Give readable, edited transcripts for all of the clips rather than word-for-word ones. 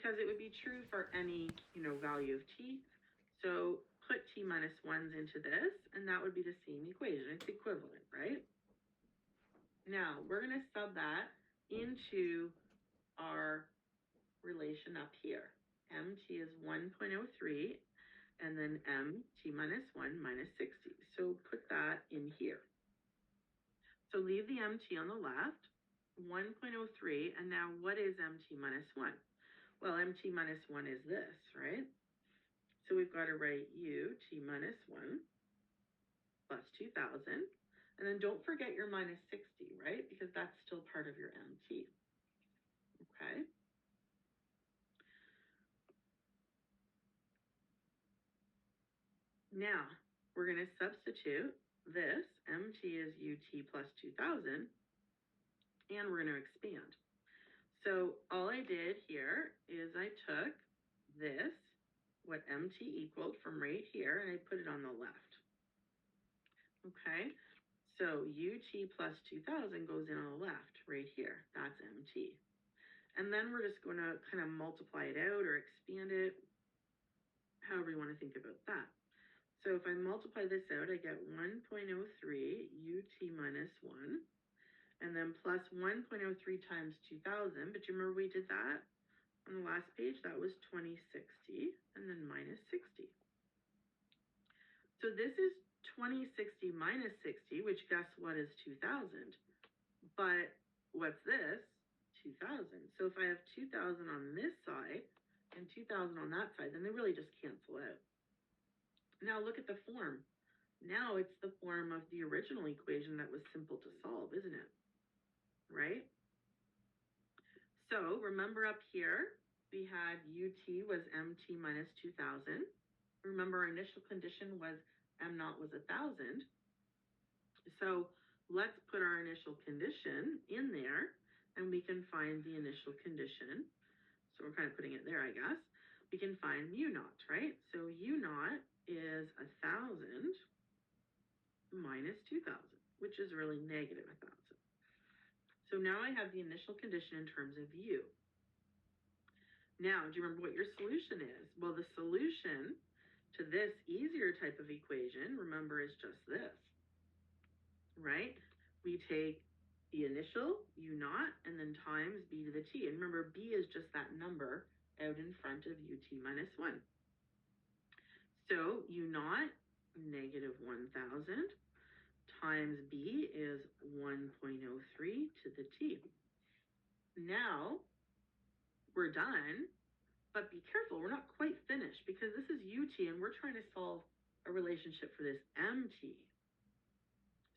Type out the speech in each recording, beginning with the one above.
because it would be true for any, value of t. So put t minus 1s into this, and that would be the same equation. It's equivalent, right? Now, we're going to sub that into our relation up here. mt is 1.03, and then mt minus 1 minus 60. So put that in here. So leave the mt on the left, 1.03, and now what is mt minus 1? Well, mt minus 1 is this, right? So we've got to write ut minus 1 plus 2,000. And then don't forget your minus 60, right? Because that's still part of your mt. Okay. Now, we're going to substitute this. mt is ut plus 2,000. And we're going to expand. So all I did here is I took this, what mt equaled from right here, and I put it on the left. Okay, so ut plus 2,000 goes in on the left right here. That's mt. And then we're just going to kind of multiply it out or expand it, however you want to think about that. So if I multiply this out, I get 1.03 ut minus 1. And then plus 1.03 times 2,000. But you remember we did that on the last page? That was 2060, and then minus 60. So this is 2060 minus 60, which guess what is 2,000? But what's this? 2,000. So if I have 2,000 on this side and 2,000 on that side, then they really just cancel out. Now look at the form. Now it's the form of the original equation that was simple to solve, isn't it? Right? So remember up here, we had ut was mt minus 2,000. Remember our initial condition was m naught was 1,000. So let's put our initial condition in there and we can find the initial condition. So we're kind of putting it there, I guess. We can find mu naught, right? So u naught is 1,000 minus 2,000, which is really negative 1,000. So now I have the initial condition in terms of u. Now, do you remember what your solution is? Well, the solution to this easier type of equation, remember, is just this, right? We take the initial, u naught, and then times b to the t. And remember, b is just that number out in front of ut minus 1. So u naught, negative 1,000. Times b is 1.03 to the t. Now we're done, but be careful, we're not quite finished because this is ut and we're trying to solve a relationship for this mt.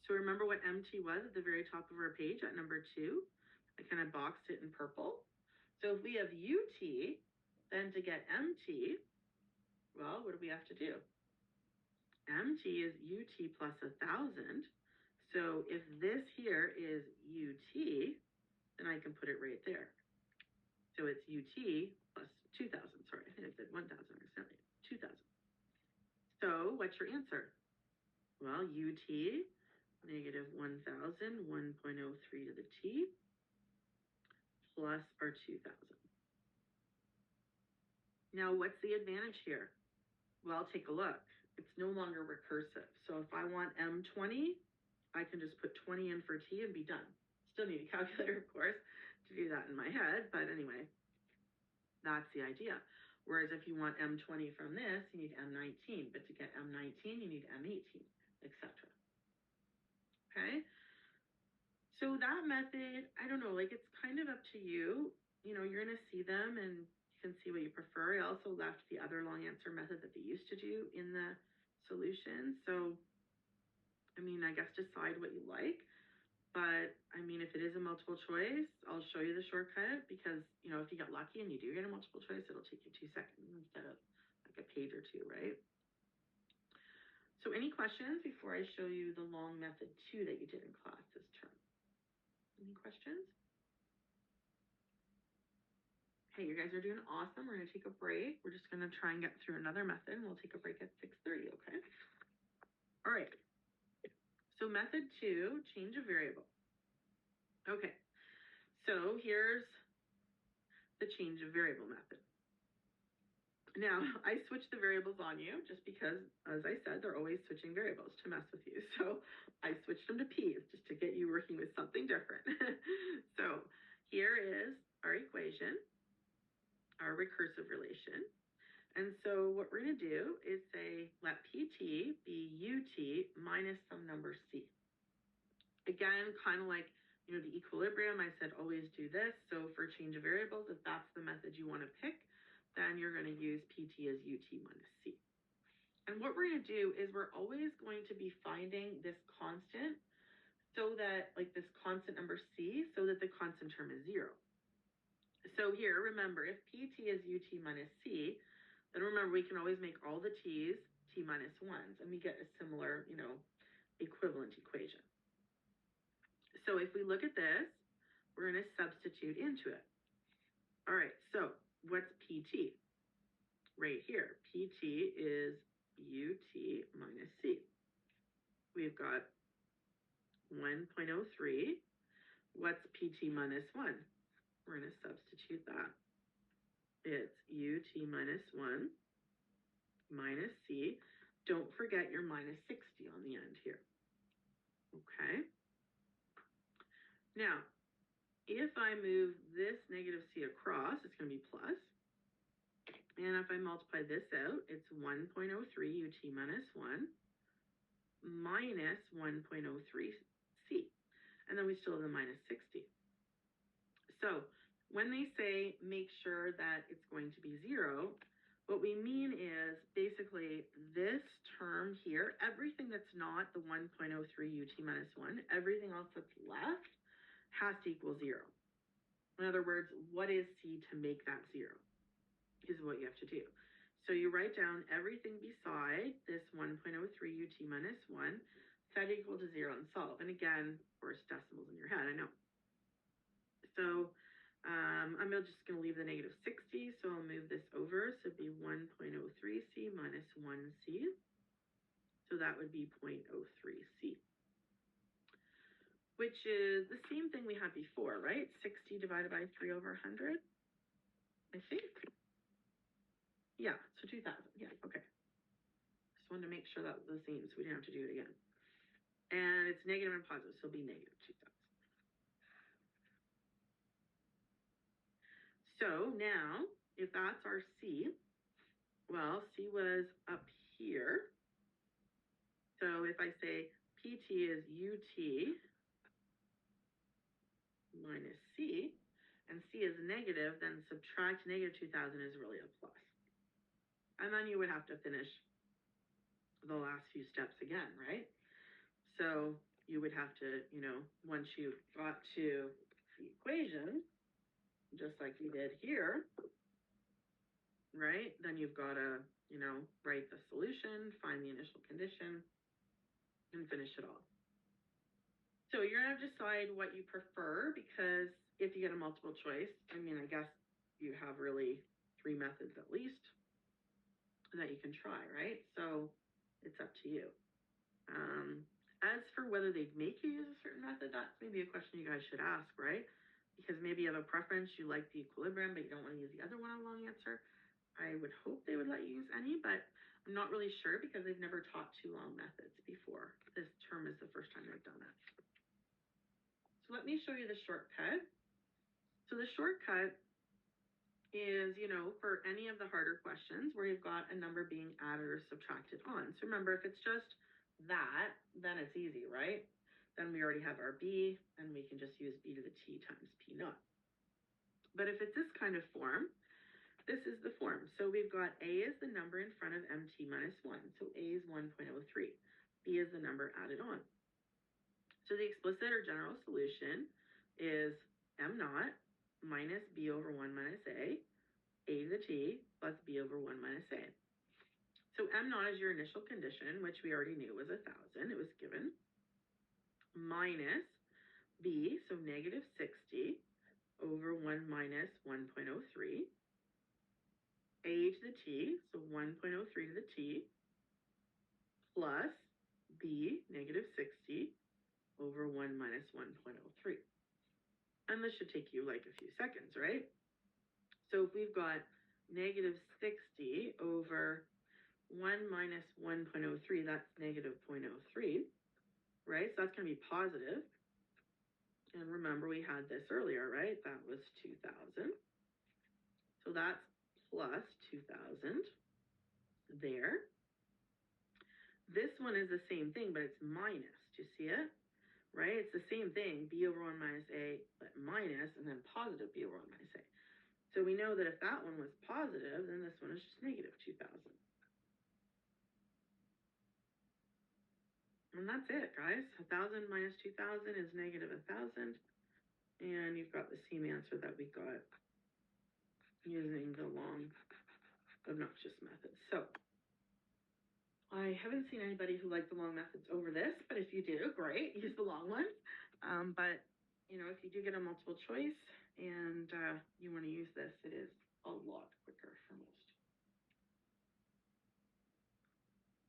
So remember what mt was at the very top of our page at number 2? I kind of boxed it in purple. So if we have ut, then to get mt, well, what do we have to do? mt is ut plus 1,000. So if this here is ut, then I can put it right there. So it's ut plus 2,000. Sorry, I think I said 1,000 accidentally. 2,000. So what's your answer? Well, ut, negative 1,000, 1.03 to the t, plus our 2,000. Now, what's the advantage here? Well, take a look. It's no longer recursive. So if I want m20, I can just put 20 in for t and be done. Still need a calculator, of course, to do that in my head. But anyway, that's the idea. Whereas if you want m20 from this, you need m19. But to get m19, you need m18, etc. Okay? So that method, I don't know, like it's kind of up to you. You're going to see them and you can see what you prefer. I also left the other long answer method that they used to do in the solution. So, I guess decide what you like. But, if it is a multiple choice, I'll show you the shortcut because, if you get lucky and you do get a multiple choice, it'll take you 2 seconds instead of like a page or 2, right? So any questions before I show you the long method 2 that you did in class this term? Any questions? Hey, you guys are doing awesome. We're going to take a break. We're just going to try and get through another method and we'll take a break at 6:30, okay? All right. So method 2, change a variable. Okay, so here's the change of variable method. Now, I switched the variables on you just because, as I said, they're always switching variables to mess with you. So I switched them to p's just to get you working with something different. So here is our equation, our recursive relation. And so what we're going to do is say, let PT be UT minus some number C. Again, kind of like, the equilibrium, I said always do this. So for change of variables, if that's the method you want to pick, then you're going to use PT as UT minus C. And what we're going to do is we're always going to be finding this constant so that, like this constant number C, so that the constant term is 0. So here, remember, if PT is UT minus C, then remember we can always make all the T's T minus 1s, and we get a similar, equivalent equation. So if we look at this, we're going to substitute into it. All right, so what's PT? Right here, PT is UT minus C. We've got 1.03. What's PT minus 1? We're going to substitute that. It's UT minus 1 minus C. Don't forget your minus 60 on the end here. Okay. Now, if I move this negative C across, it's going to be plus. And if I multiply this out, it's 1.03 UT minus 1 minus 1.03 C. And then we still have the minus 60. So when they say make sure that it's going to be 0, what we mean is basically this term here, everything that's not the 1.03 UT minus 1, everything else that's left has to equal 0. In other words, what is C to make that 0 is what you have to do. So you write down everything beside this 1.03 UT minus 1, set equal to 0 and solve. And again, of course, decimals in your head, I know. So I'm just going to leave the negative 60, so I'll move this over. So it'd be 1.03C minus 1C. So that would be 0.03C, which is the same thing we had before, right? 60 divided by 3 over 100, I think. Yeah, so 2,000. Yeah, okay. Just wanted to make sure that was the same so we didn't have to do it again. And it's negative and positive, so it'll be negative 2,000. So now, if that's our C, well, C was up here. So if I say PT is UT minus C, and C is negative, then subtract negative 2,000 is really a plus. And then you would have to finish the last few steps again, right? So you would have to, once you got to the equation, just like we did here, right? Then you've got to, write the solution, find the initial condition, and finish it all. So you're going to decide what you prefer, because if you get a multiple choice, I guess you have really 3 methods at least that you can try, right? So it's up to you. As for whether they'd make you use a certain method, that's maybe a question you guys should ask, right? Because maybe you have a preference, you like the equilibrium, but you don't want to use the other one on long answer. I would hope they would let you use any, but I'm not really sure because they've never taught 2 long methods before. This term is the first time they've done it. So let me show you the shortcut. So the shortcut is, for any of the harder questions where you've got a number being added or subtracted on. So remember, if it's just that, then it's easy, right? Then we already have our B, and we can just use B to the T times P naught. But if it's this kind of form, this is the form. So we've got A is the number in front of MT minus 1. So A is 1.03. B is the number added on. So the explicit or general solution is M naught minus B over 1 minus A to the T plus B over 1 minus A. So M naught is your initial condition, which we already knew was 1,000. It was given. Minus B, so negative 60 over 1 minus 1.03. A to the T, so 1.03 to the T, plus B, negative 60 over 1 minus 1.03. And this should take you like a few seconds, right? So if we've got negative 60 over 1 minus 1.03, that's negative 0.03, right? So that's going to be positive. And remember, we had this earlier, right? That was 2,000. So that's plus 2,000 there. This one is the same thing, but it's minus. Do you see it? Right? It's the same thing, b over 1 minus a, but minus, and then positive b over 1 minus a. So we know that if that one was positive, then this one is just negative 2,000. And that's it, guys. 1,000 minus 2,000 is negative 1,000. And you've got the same answer that we got using the long obnoxious method. So I haven't seen anybody who liked the long methods over this, but if you do, great, use the long one. But you know, if you do get a multiple choice and you want to use this, it is a lot quicker for most.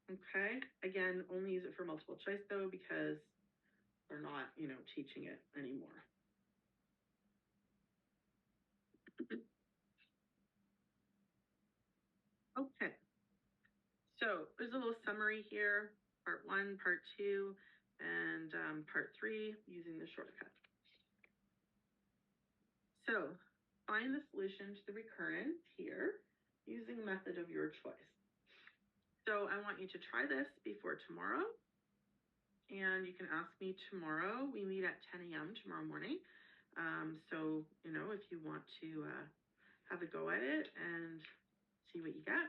Okay, again, only use it for multiple choice though, because they're not, you know, teaching it anymore. Okay, so there's a little summary here, part 1, part 2, and part 3 using the shortcut. So find the solution to the recurrence here using a method of your choice. So I want you to try this before tomorrow, and you can ask me tomorrow. We meet at 10 a.m. tomorrow morning. So, you know, if you want to have a go at it and see what you get.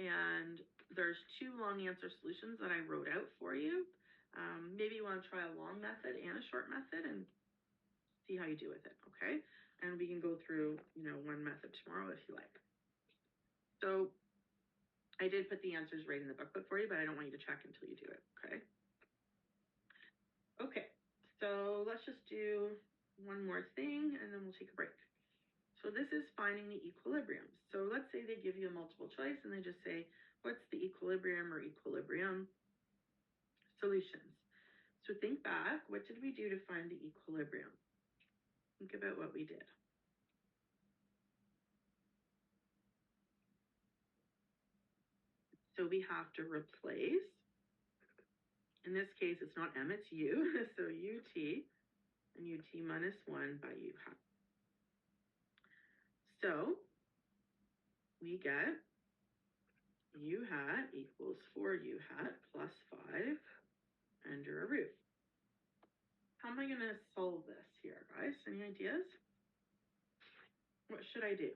And there's 2 long answer solutions that I wrote out for you. Maybe you want to try a long method and a short method and see how you do with it, okay? And we can go through, you know, one method tomorrow if you like. So I did put the answers right in the booklet for you, but I don't want you to check until you do it, okay? Okay, so let's just do one more thing and then we'll take a break. So this is finding the equilibrium. So let's say they give you a multiple choice and they just say, what's the equilibrium or equilibrium solutions? So think back, what did we do to find the equilibrium? Think about what we did. So we have to replace, in this case, it's not m, it's u, so ut, and ut minus 1 by u hat. So we get u hat equals 4u hat plus 5 under a root. How am I going to solve this here, guys? Any ideas? What should I do?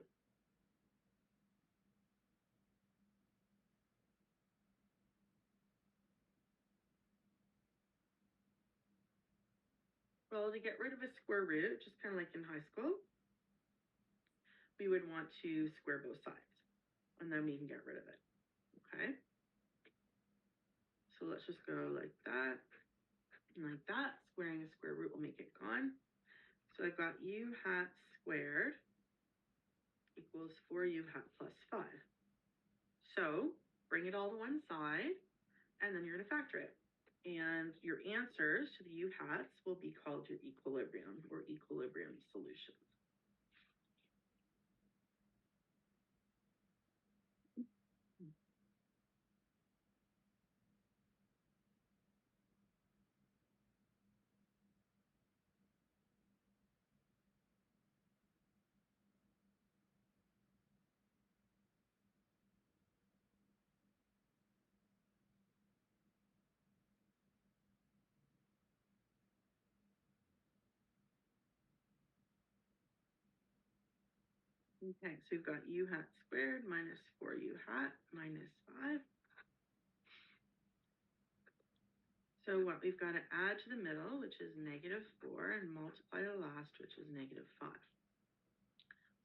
Well, to get rid of a square root, just kind of like in high school, we would want to square both sides, and then we can get rid of it, okay? So let's just go like that, and like that. Squaring a square root will make it gone. So I've got u hat squared equals 4u hat plus 5. So bring it all to one side, and then you're going to factor it. And your answers to the u hats will be called your equilibrium or equilibrium solutions. Okay, so we've got u hat squared minus 4u hat minus 5. So what we've got to add to the middle, which is negative 4, and multiply the last, which is negative 5.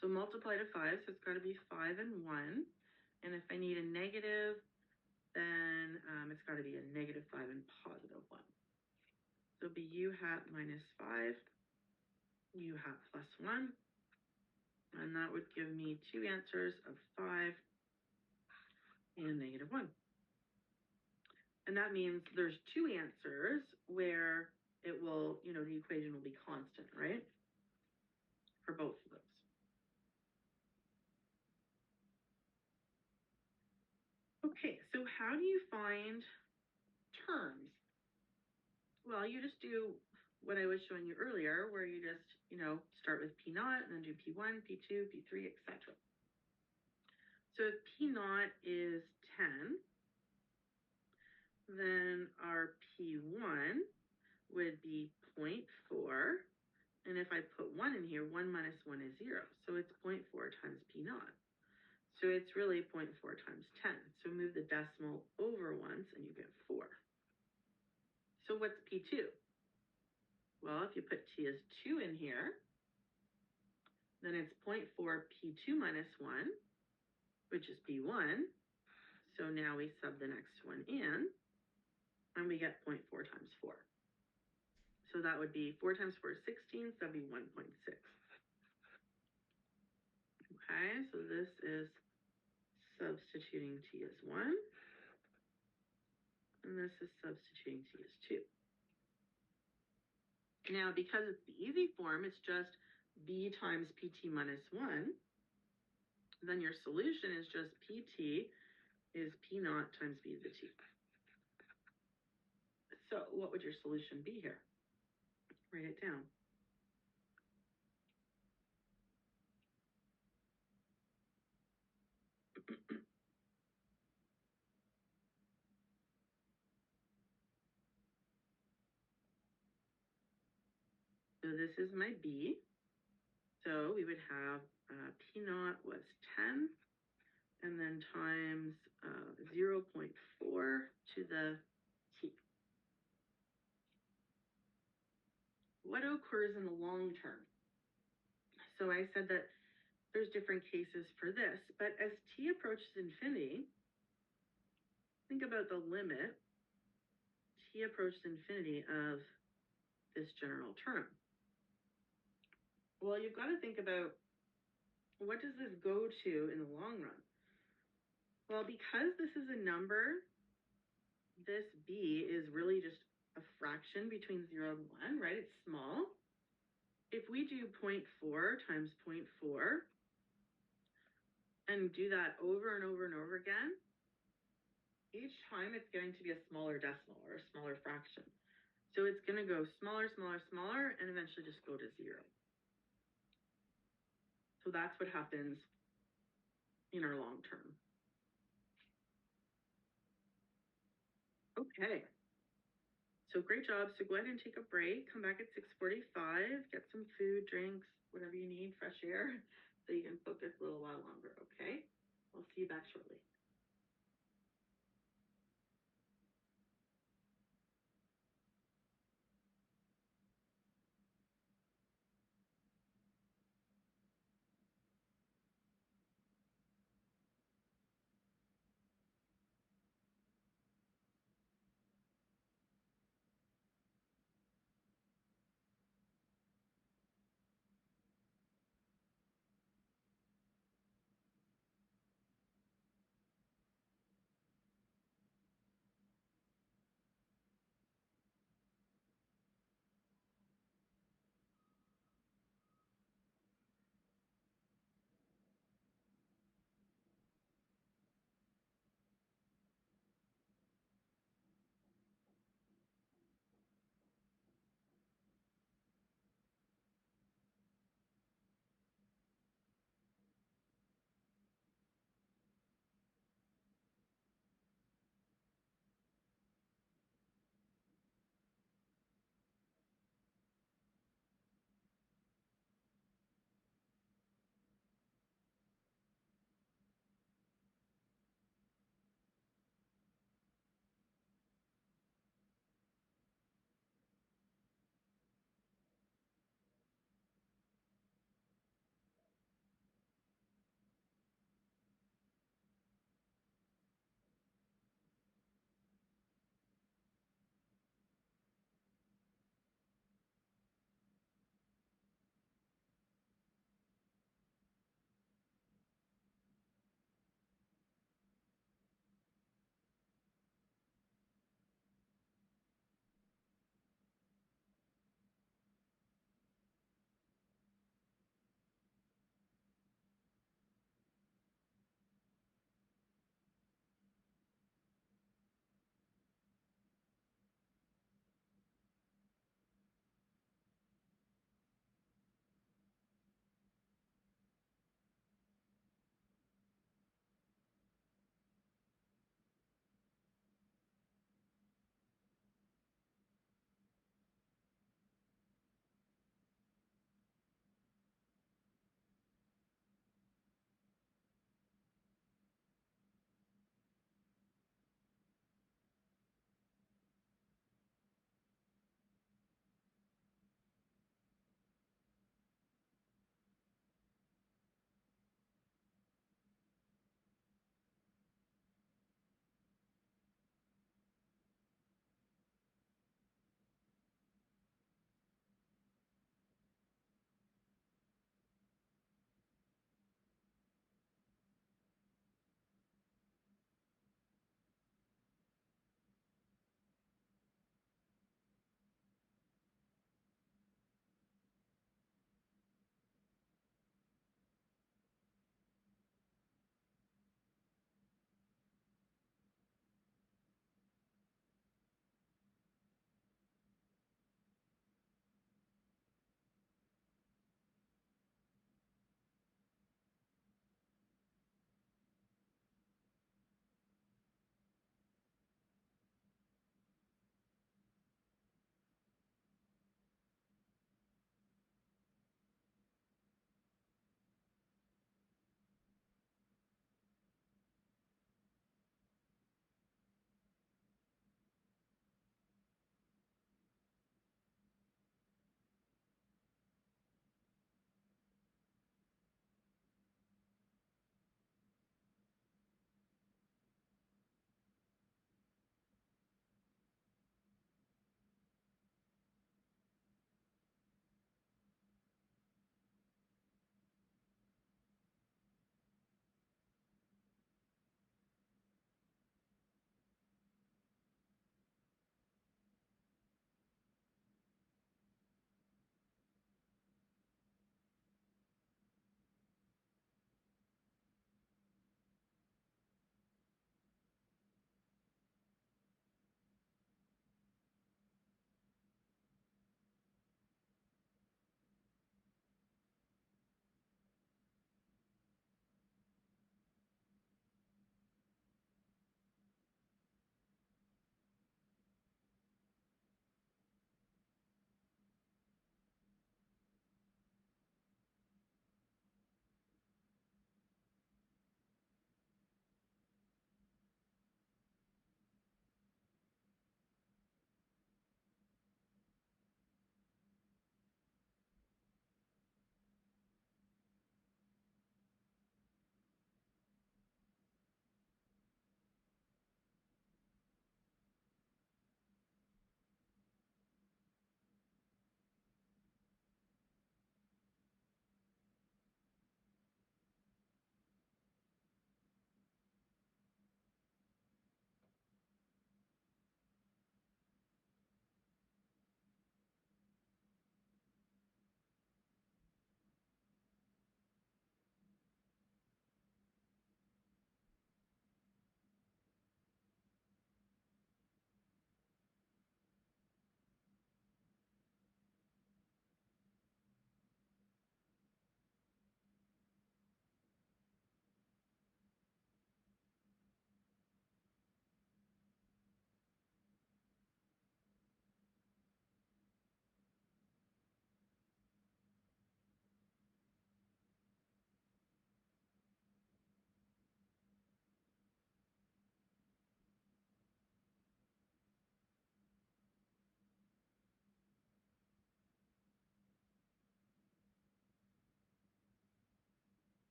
So multiply to 5, so it's got to be 5 and 1. And if I need a negative, then it's got to be a negative 5 and positive 1. So it'll be u hat minus 5, u hat plus 1. And that would give me 2 answers of 5 and negative 1. And that means there's 2 answers where it will, you know, the equation will be constant, right? For both of those. Okay, so how do you find terms? Well, you just do what I was showing you earlier, where you just, start with P naught and then do P1, P2, P3, etc. So if P naught is 10, then our P1 would be 0.4. And if I put 1 in here, 1 minus 1 is 0. So it's 0.4 times P naught. So it's really 0.4 times 10. So move the decimal over once and you get 4. So what's P2? Well, if you put T as 2 in here, then it's 0.4 P2 minus 1, which is P1. So now we sub the next one in, and we get 0.4 times 4. So that would be 4 times 4 is 16, so that'd be 1.6. Okay, so this is substituting T as 1, and this is substituting T as 2. Now, because it's the easy form, it's just B times PT minus 1, then your solution is just PT is P naught times B to the T. So what would your solution be here? Write it down. So this is my B. So we would have P naught was 10, and then times 0.4 to the T. What occurs in the long term? So I said that there's different cases for this, but as T approaches infinity, think about the limit T approaches infinity of this general term. Well, you've got to think about, what does this go to in the long run? Well, because this is a number, this B is really just a fraction between 0 and 1, right? It's small. If we do 0.4 times 0.4 and do that over and over and over again, each time it's going to be a smaller decimal or a smaller fraction. So it's going to go smaller, smaller, smaller, and eventually just go to 0. So that's what happens in our long term. Okay. So great job. So go ahead and take a break. Come back at 6:45. Get some food, drinks, whatever you need, fresh air, so you can focus a little while longer, okay? I'll see you back shortly.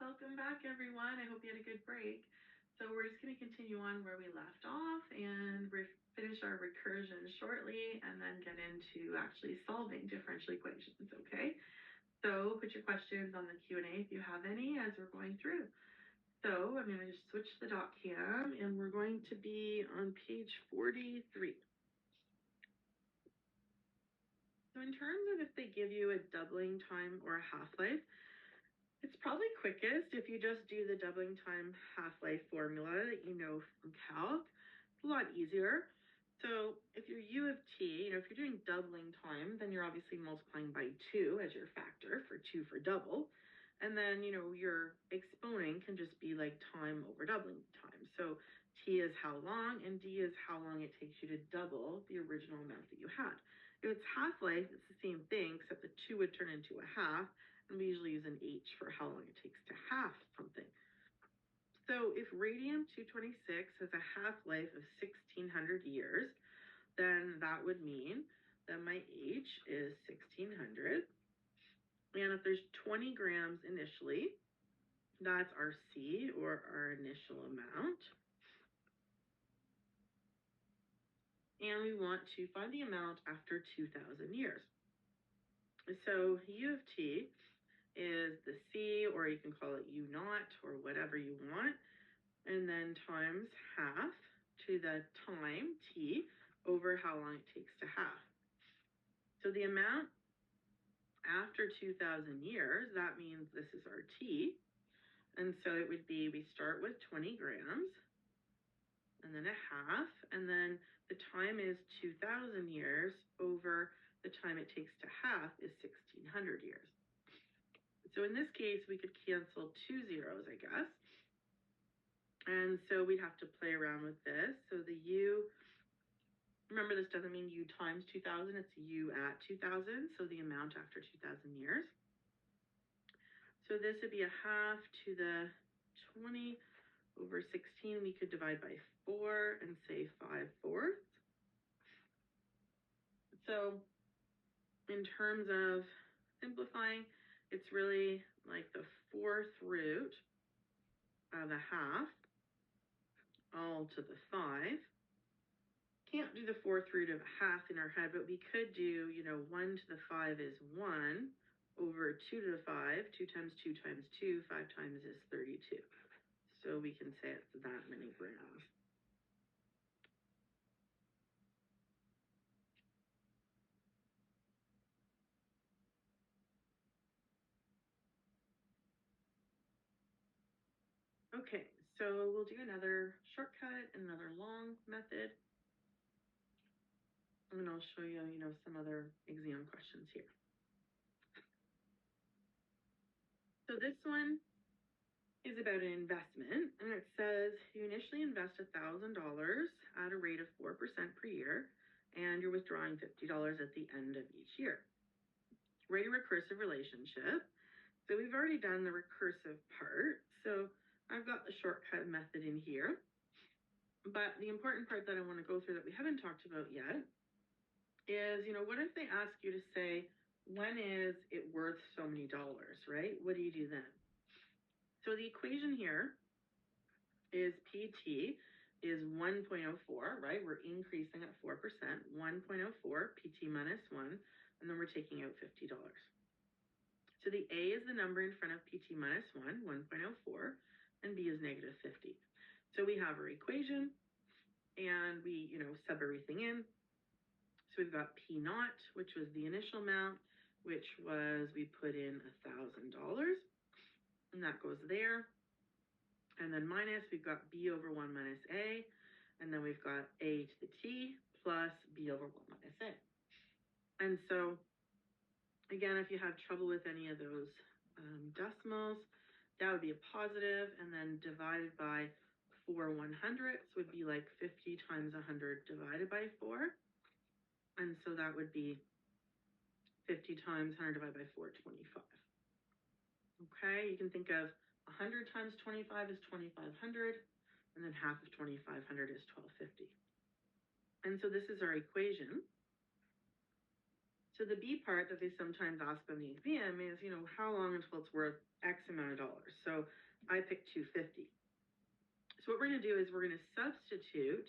Welcome back, everyone. I hope you had a good break. So we're just going to continue on where we left off and finish our recursion shortly and then get into actually solving differential equations, okay? So put your questions on the Q&A if you have any as we're going through. So I'm going to just switch the dot cam and we're going to be on page 43. So in terms of if they give you a doubling time or a half-life, it's probably quickest if you just do the doubling time half-life formula that you know from calc. It's a lot easier. So if your U of t, if you're doing doubling time, then you're obviously multiplying by 2 as your factor for 2 for double. And then, your exponent can just be like time over doubling time. So t is how long and d is how long it takes you to double the original amount that you had. If it's half-life, it's the same thing, except the 2 would turn into a half, and we usually use an h for how long it takes to half something. So if radium-226 has a half-life of 1,600 years, then that would mean that my h is 1,600. And if there's 20 grams initially, that's our C, or our initial amount. And we want to find the amount after 2,000 years. So U of t is the C, or you can call it U naught, or whatever you want, and then times half to the time, t, over how long it takes to half. So the amount after 2,000 years, that means this is our t, and so it would be, we start with 20 grams, and then a half, and then the time is 2,000 years over the time it takes to half is 1,600 years. So in this case, we could cancel 2 zeros, I guess. And so we'd have to play around with this. So the U, remember this doesn't mean U times 2,000, it's U at 2,000, so the amount after 2,000 years. So this would be a half to the 20 over 16. We could divide by 4 and say 5/4. So in terms of simplifying, it's really like the 4th root of a half all to the 5. Can't do the 4th root of a half in our head, but we could do, 1 to the 5 is 1 over 2 to the 5. 2 times 2 times 2, 5 times is 32. So we can say it's that many grams. Okay, so we'll do another shortcut and another long method. And I'll show you, some other exam questions here. So this one is about an investment, and it says you initially invest $1,000 at a rate of 4% per year, and you're withdrawing $50 at the end of each year. Write a recursive relationship. So we've already done the recursive part, so I've got the shortcut method in here. But the important part that I want to go through that we haven't talked about yet is, what if they ask you to say, when is it worth so many dollars, right? What do you do then? So the equation here is PT is 1.04, right? We're increasing at 4%, 1.04, PT minus 1, and then we're taking out $50. So the A is the number in front of PT minus 1, 1.04, and B is negative 50. So we have our equation, and we, sub everything in. So we've got P naught, which was the initial amount, which was, we put in $1,000, and that goes there. And then minus, we've got B over 1 minus A, and then we've got A to the T plus B over 1 minus A. And so, again, if you have trouble with any of those decimals, that would be a positive, and then divided by 4 100ths would be like 50 times 100 divided by 4. And so that would be 50 times 100 divided by 4, 25. Okay, you can think of 100 times 25 is 2,500, and then half of 2,500 is 1,250. And so this is our equation. So the B part that they sometimes ask on the exam is, how long until it's worth X amount of dollars. So I picked 250. So what we're going to do is we're going to substitute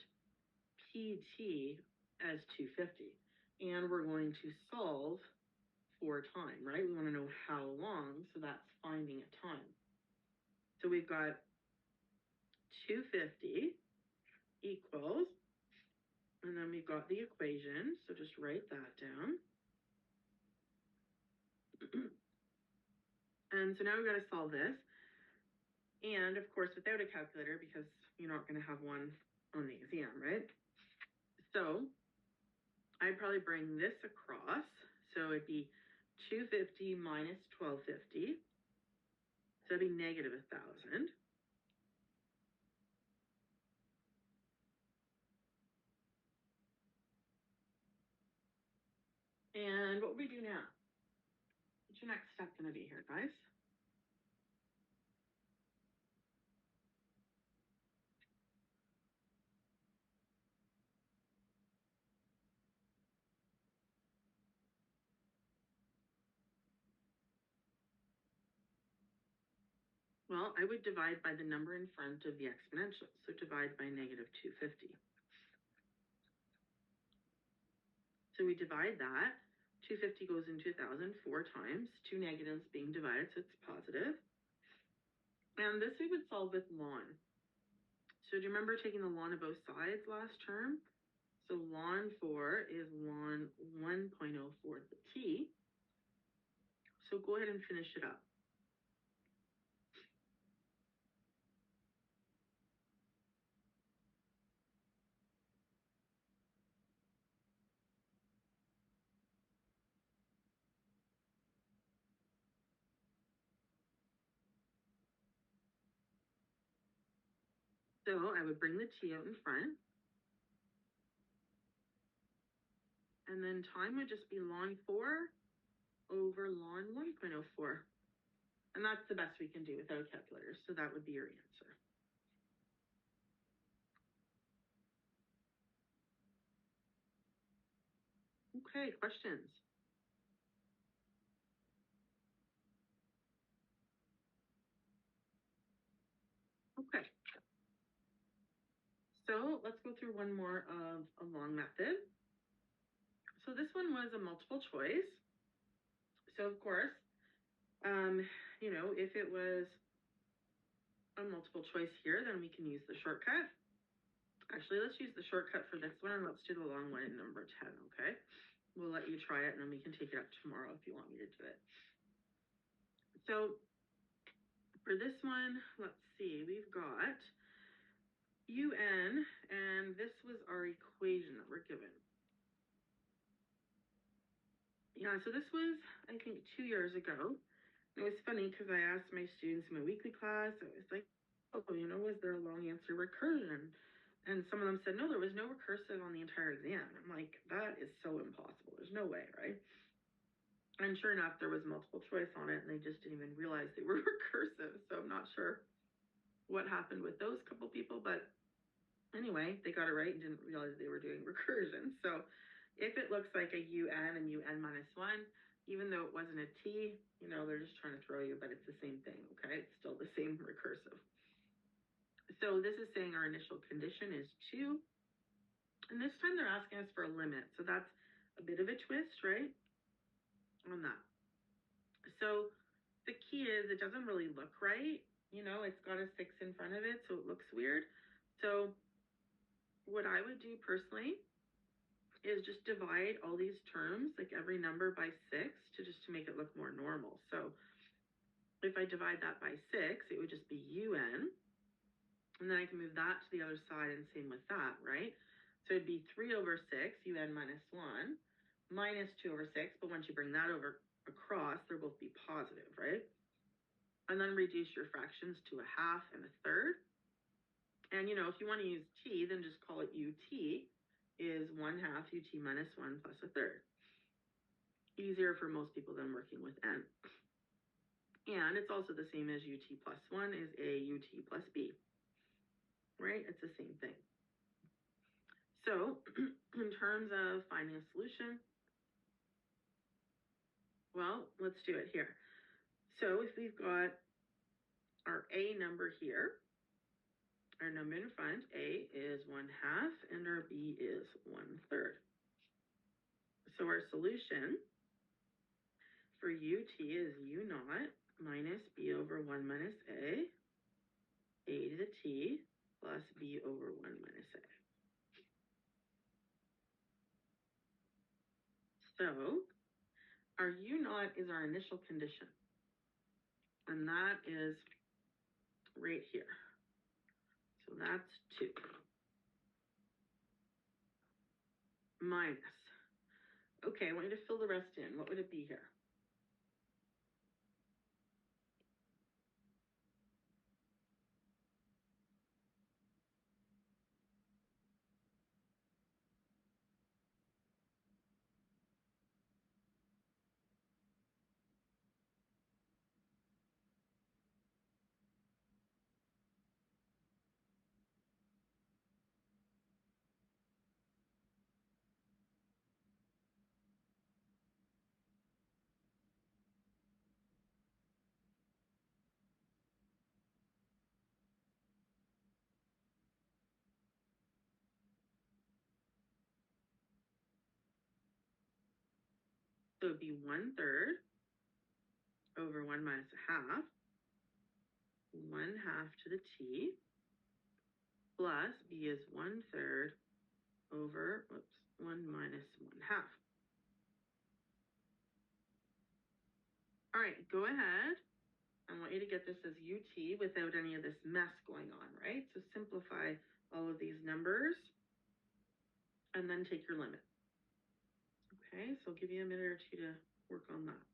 PT as 250. And we're going to solve for time, right? We want to know how long, so that's finding a time. So we've got 250 equals, and then we've got the equation, so just write that down. And so now we've got to solve this. And of course, without a calculator, because you're not going to have one on the exam, right? So I'd probably bring this across. So it'd be 250 minus 1250. So it'd be negative 1,000. And what will we do now? What's your next step going to be here, guys? Well, I would divide by the number in front of the exponential. So divide by negative 250. So we divide that. 250 goes into 1,000 4 times. 2 negatives being divided, so it's positive. And this we would solve with ln. So do you remember taking the ln of both sides last term? So ln 4 is ln 1.04 the t. So go ahead and finish it up. So I would bring the t out in front. And then time would just be ln 4 over ln 1.04. And that's the best we can do without a calculator. So that would be your answer. Okay, questions? Okay. So let's go through one more of a long method. So this one was a multiple choice. So of course, if it was a multiple choice here, then we can use the shortcut. Actually, let's use the shortcut for this one, and let's do the long one in number 10, okay? We'll let you try it, and then we can take it up tomorrow if you want me to do it. So for this one, let's see, we've got UN, and this was our equation that we're given. Yeah, so this was, I think, 2 years ago. It was funny because I asked my students in my weekly class, it was like, was there a long answer recursion? And some of them said, no, there was no recursive on the entire exam. I'm like, that is so impossible. There's no way, right? And sure enough, there was multiple choice on it, and they just didn't even realize they were recursive. So I'm not sure what happened with those couple people, but anyway, they got it right and didn't realize they were doing recursion. So if it looks like a UN and UN minus 1, even though it wasn't a T, they're just trying to throw you, but it's the same thing, okay? It's still the same recursive. So this is saying our initial condition is 2. And this time they're asking us for a limit. So that's a bit of a twist, right? On that. So the key is it doesn't really look right. It's got a 6 in front of it, so it looks weird. So what I would do personally is just divide all these terms, like every number by 6 to make it look more normal. So if I divide that by 6, it would just be UN. And then I can move that to the other side and same with that, right? So it'd be 3 over 6, UN minus 1, minus 2 over 6. But once you bring that over across, they'll both be positive, right? And then reduce your fractions to a half and a third. And, if you want to use t, then just call it UT is 1/2 UT minus 1 plus a third. Easier for most people than working with n. And it's also the same as UT plus 1 is a UT plus b, right? It's the same thing. So in terms of finding a solution, Well, let's do it here. So if we've got our A number here, our number in front, A is 1/2, and our B is 1/3. So our solution for UT is U naught minus B over 1 minus A to the T, plus B over 1 minus A. So our U naught is our initial condition, and that is right here. So that's 2 minus. Okay, I want you to fill the rest in. What would it be here? So it'd be 1/3 over 1 minus 1/2, 1/2 to the T, plus B is 1/3 over, 1 minus 1/2. All right, go ahead. I want you to get this as UT without any of this mess going on, right? So simplify all of these numbers and then take your limit. Okay, so I'll give you a minute or two to work on that.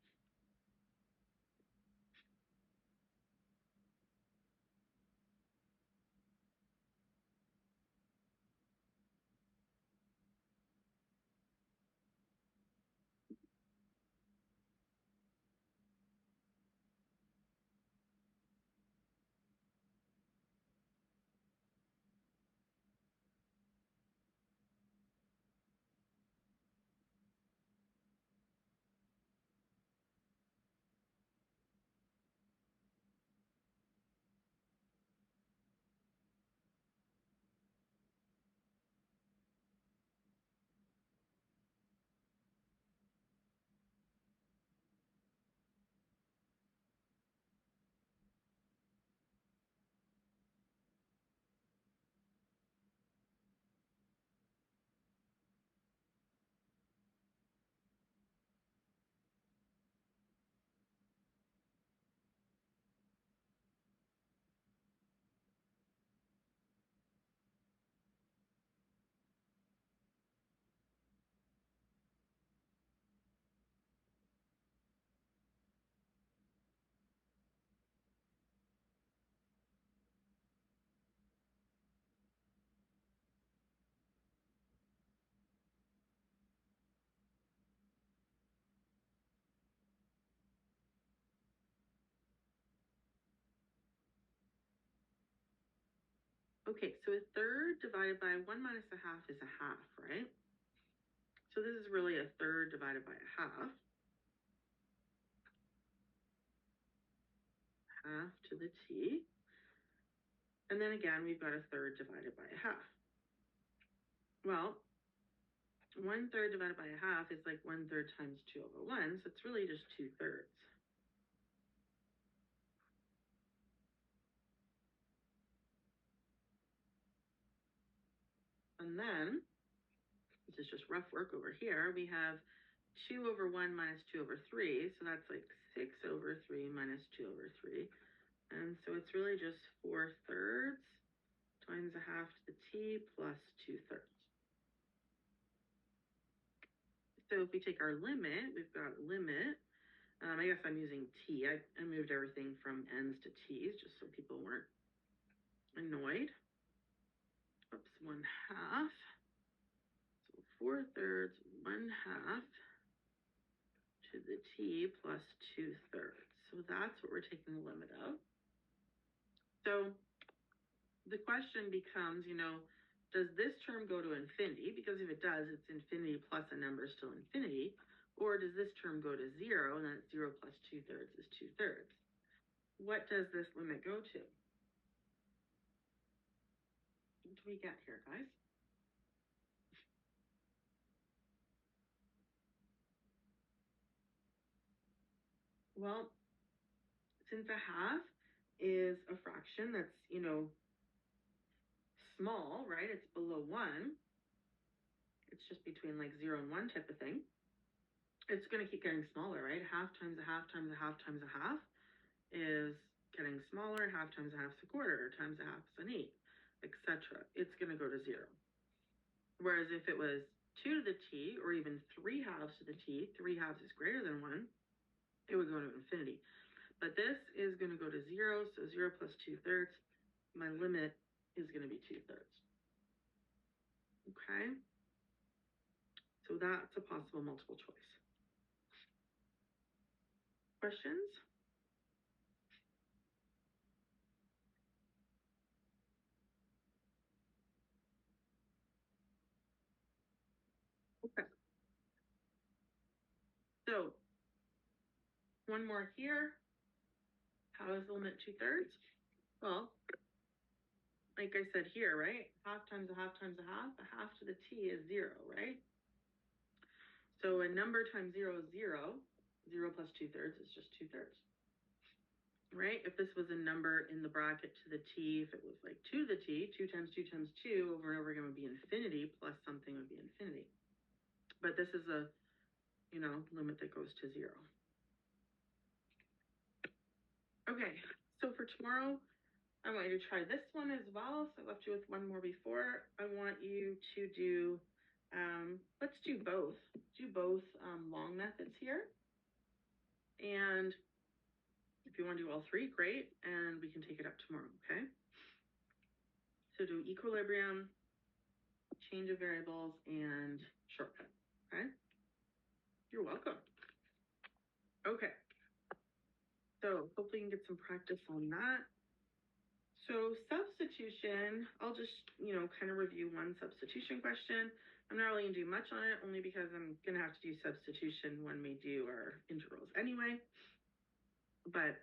Okay, so 1/3 divided by 1 minus 1/2 is 1/2, right? So this is really 1/3 divided by 1/2. 1/2 to the T. And then again, we've got 1/3 divided by 1/2. Well, 1/3 divided by 1/2 is like 1/3 times 2 over 1, so it's really just 2/3. And then, this is just rough work over here, we have 2 over 1 minus 2 over 3, so that's like 6 over 3 minus 2 over 3. And so it's really just 4/3 times 1/2 to the T plus 2/3. So if we take our limit, we've got limit. I guess I'm using T. I moved everything from N's to T's just so people weren't annoyed. Oops, 1/2. So 4/3, 1/2 to the T plus 2/3. So that's what we're taking the limit of. So the question becomes, does this term go to infinity? Because if it does, it's infinity plus a number is still infinity. Or does this term go to 0, and then 0 plus 2/3 is 2/3? What does this limit go to? What do we get here, guys? Well, since a half is a fraction that's, small, right? It's below 1. It's just between like 0 and 1 type of thing. It's going to keep getting smaller, right? Half times a half times a half times a half is getting smaller. Half times a half is a quarter, times a half is an eighth, etc. It's going to go to 0. Whereas if it was 2 to the t, or even 3 halves to the t, 3 halves is greater than 1, it would go to infinity. But this is going to go to 0, so 0 plus 2/3, my limit is going to be 2/3. Okay? So that's a possible multiple choice. Questions? Okay. So one more here. How is the limit 2/3? Well, like I said here, right? Half times a half times a half to the t is 0, right? So a number times 0 is 0. 0 plus 2/3 is just 2/3. Right? If this was a number in the bracket to the t, if it was like 2 to the t, 2 times 2 times 2 over and over again would be infinity, plus something would be infinity. But this is a, limit that goes to 0. Okay, so for tomorrow, I want you to try this one as well. So I left you with one more before. I want you to do, let's do both. Do both long methods here. And if you want to do all three, great. And we can take it up tomorrow, okay? So do equilibrium, change of variables, and shortcut, okay? You're welcome. Okay. So hopefully you can get some practice on that. So substitution, I'll just, kind of review one substitution question. I'm not really going to do much on it, only because I'm going to have to do substitution when we do our integrals anyway. But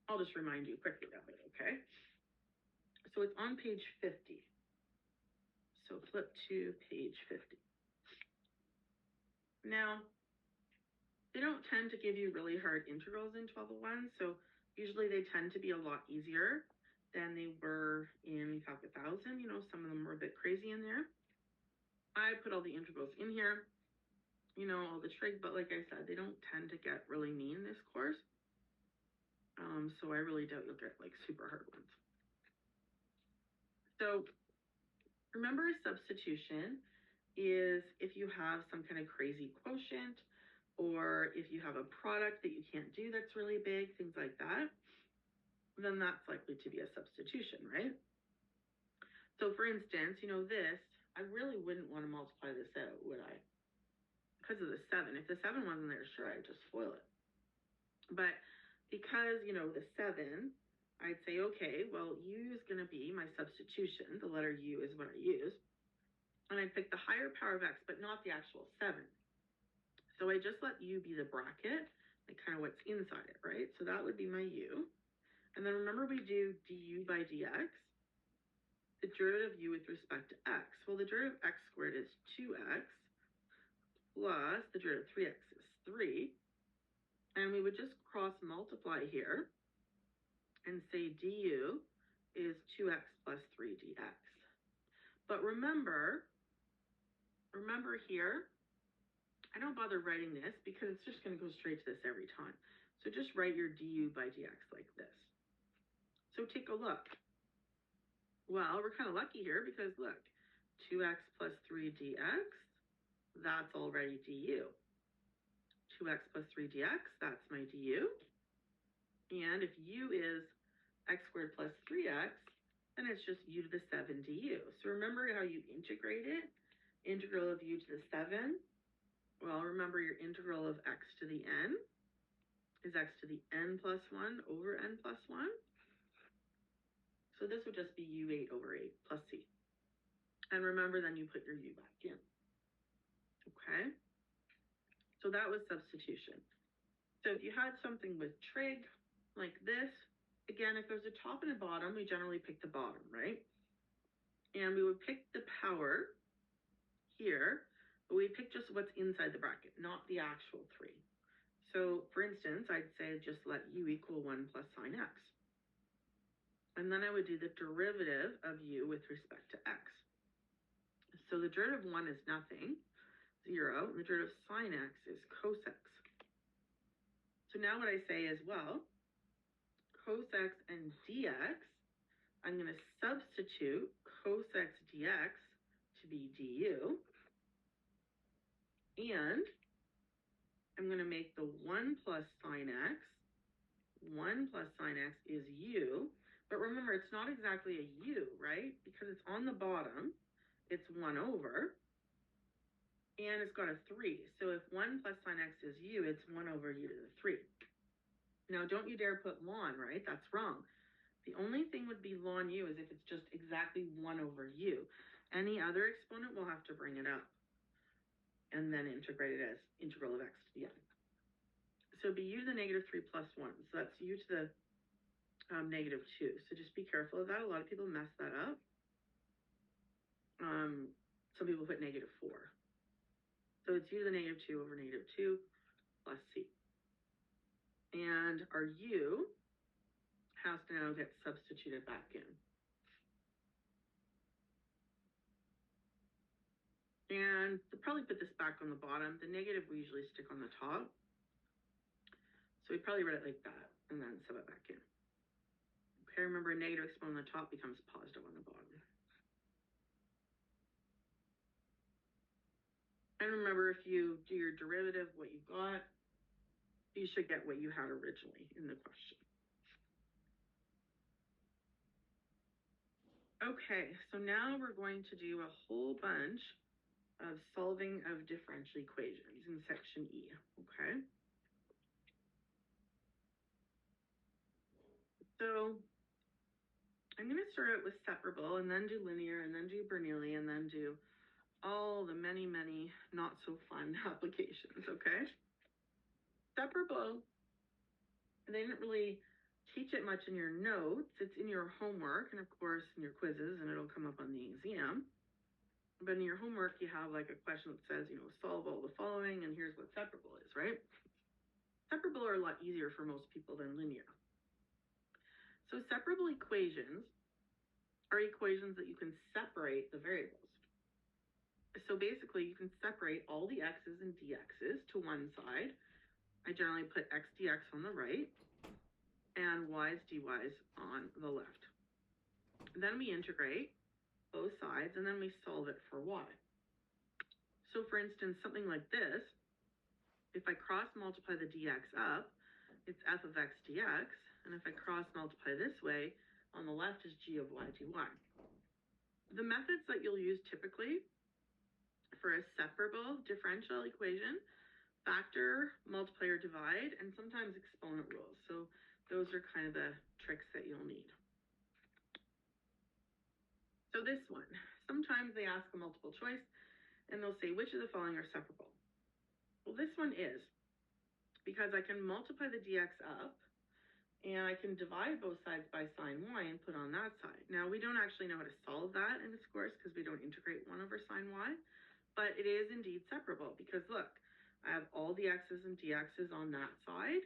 I'll just remind you quickly of it, okay? So it's on page 50. So flip to page 50. Now, they don't tend to give you really hard integrals in 1201, so usually they tend to be a lot easier than they were in Calc 1000. Some of them were a bit crazy in there. I put all the integrals in here, all the trig, but like I said, they don't tend to get really mean this course. So I really doubt you'll get like super hard ones. So remember, substitution is if you have some kind of crazy quotient, or if you have a product that you can't do that's really big, things like that, then that's likely to be a substitution, right? So for instance, this, I really wouldn't want to multiply this out, would I? Because of the 7. If the 7 wasn't there, sure, I'd just FOIL it. But because, the 7, I'd say, okay, well, U is going to be my substitution. The letter U is what I use. And I pick the higher power of x, but not the actual 7. So I just let U be the bracket, like kind of what's inside it, right? So that would be my U. And then remember, we do du by dx, the derivative of U with respect to x. Well, the derivative of x squared is 2x, plus the derivative of 3x is 3. And we would just cross multiply here and say du is 2x plus 3 dx. But remember here, I don't bother writing this because it's just going to go straight to this every time. So just write your du by dx like this. So take a look. Well, we're kind of lucky here because look, 2x plus 3 dx, that's already du. 2x plus 3 dx, that's my du. And if u is x squared plus 3x, then it's just u to the 7 du. So remember how you integrate it? Integral of u to the 7. Well, remember your integral of x to the n is x to the n plus 1 over n plus 1. So this would just be u8 over 8 plus c. And remember, then you put your u back in. Okay? So that was substitution. So if you had something with trig like this, again, if there's a top and a bottom, we generally pick the bottom, right? And we would pick the power here, but we pick just what's inside the bracket, not the actual 3. So for instance, I'd say just let u equal 1 plus sine x. And then I would do the derivative of u with respect to x. So the derivative of 1 is nothing, 0, and the derivative of sine x is cos x. So now what I say is, well, cos x and dx, I'm going to substitute cos x dx to be du, and I'm going to make the 1 plus sine x, 1 plus sine x is u, but remember, it's not exactly a u, right? Because it's on the bottom, it's 1 over, and it's got a 3. So if 1 plus sine x is u, it's 1 over u to the 3. Now, don't you dare put ln, right? That's wrong. The only thing would be ln u is if it's just exactly 1 over u. Any other exponent will have to bring it up and then integrate it as integral of x to the n. So it'd be u to the negative 3 plus 1. So that's u to the negative 2. So just be careful of that. A lot of people mess that up. Some people put negative 4. So it's u to the negative 2 over negative 2 plus c. And our u has to now get substituted back in. And to probably put this back on the bottom, the negative we usually stick on the top. So we probably write it like that and then sub it back in. Okay, remember a negative exponent on the top becomes positive on the bottom. And remember, if you do your derivative, what you got, you should get what you had originally in the question. Okay, so now we're going to do a whole bunch of solving of differential equations in section E, okay? So I'm going to start out with separable and then do linear and then do Bernoulli and then do all the many, many not so fun applications, okay? Separable, they didn't really teach it much in your notes. It's in your homework and of course in your quizzes, and it'll come up on the exam. But in your homework, you have like a question that says, you know, solve all the following, and here's what separable is, right? Separable are a lot easier for most people than linear. So separable equations are equations that you can separate the variables. So basically, you can separate all the x's and dx's to one side. I generally put x dx on the right and y's dy's on the left. Then we integrate both sides, and then we solve it for y. So for instance, something like this, if I cross multiply the dx up, it's f of x dx, and if I cross multiply this way, on the left is g of y dy. The methods that you'll use typically for a separable differential equation, factor, multiply or divide, and sometimes exponent rules. So those are kind of the tricks that you'll need. So this one, sometimes they ask a multiple choice and they'll say, which of the following are separable? Well, this one is, because I can multiply the dx up and I can divide both sides by sine y and put on that side. Now, we don't actually know how to solve that in this course because we don't integrate 1 over sine y, but it is indeed separable because look, I have all the x's and dx's on that side,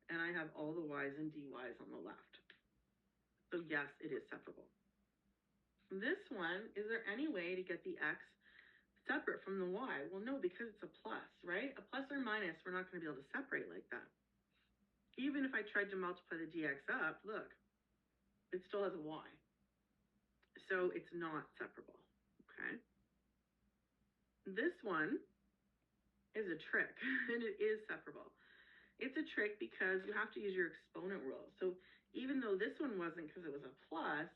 and I have all the y's and dy's on the left. So yes, it is separable. This one, is there any way to get the x separate from the y? Well, no, because it's a plus, right? A plus or minus, we're not going to be able to separate like that. Even if I tried to multiply the dx up, look, it still has a y. So it's not separable, okay? This one is a trick, and it is separable. It's a trick because you have to use your exponent rule. So even though this one wasn't because it was a plus,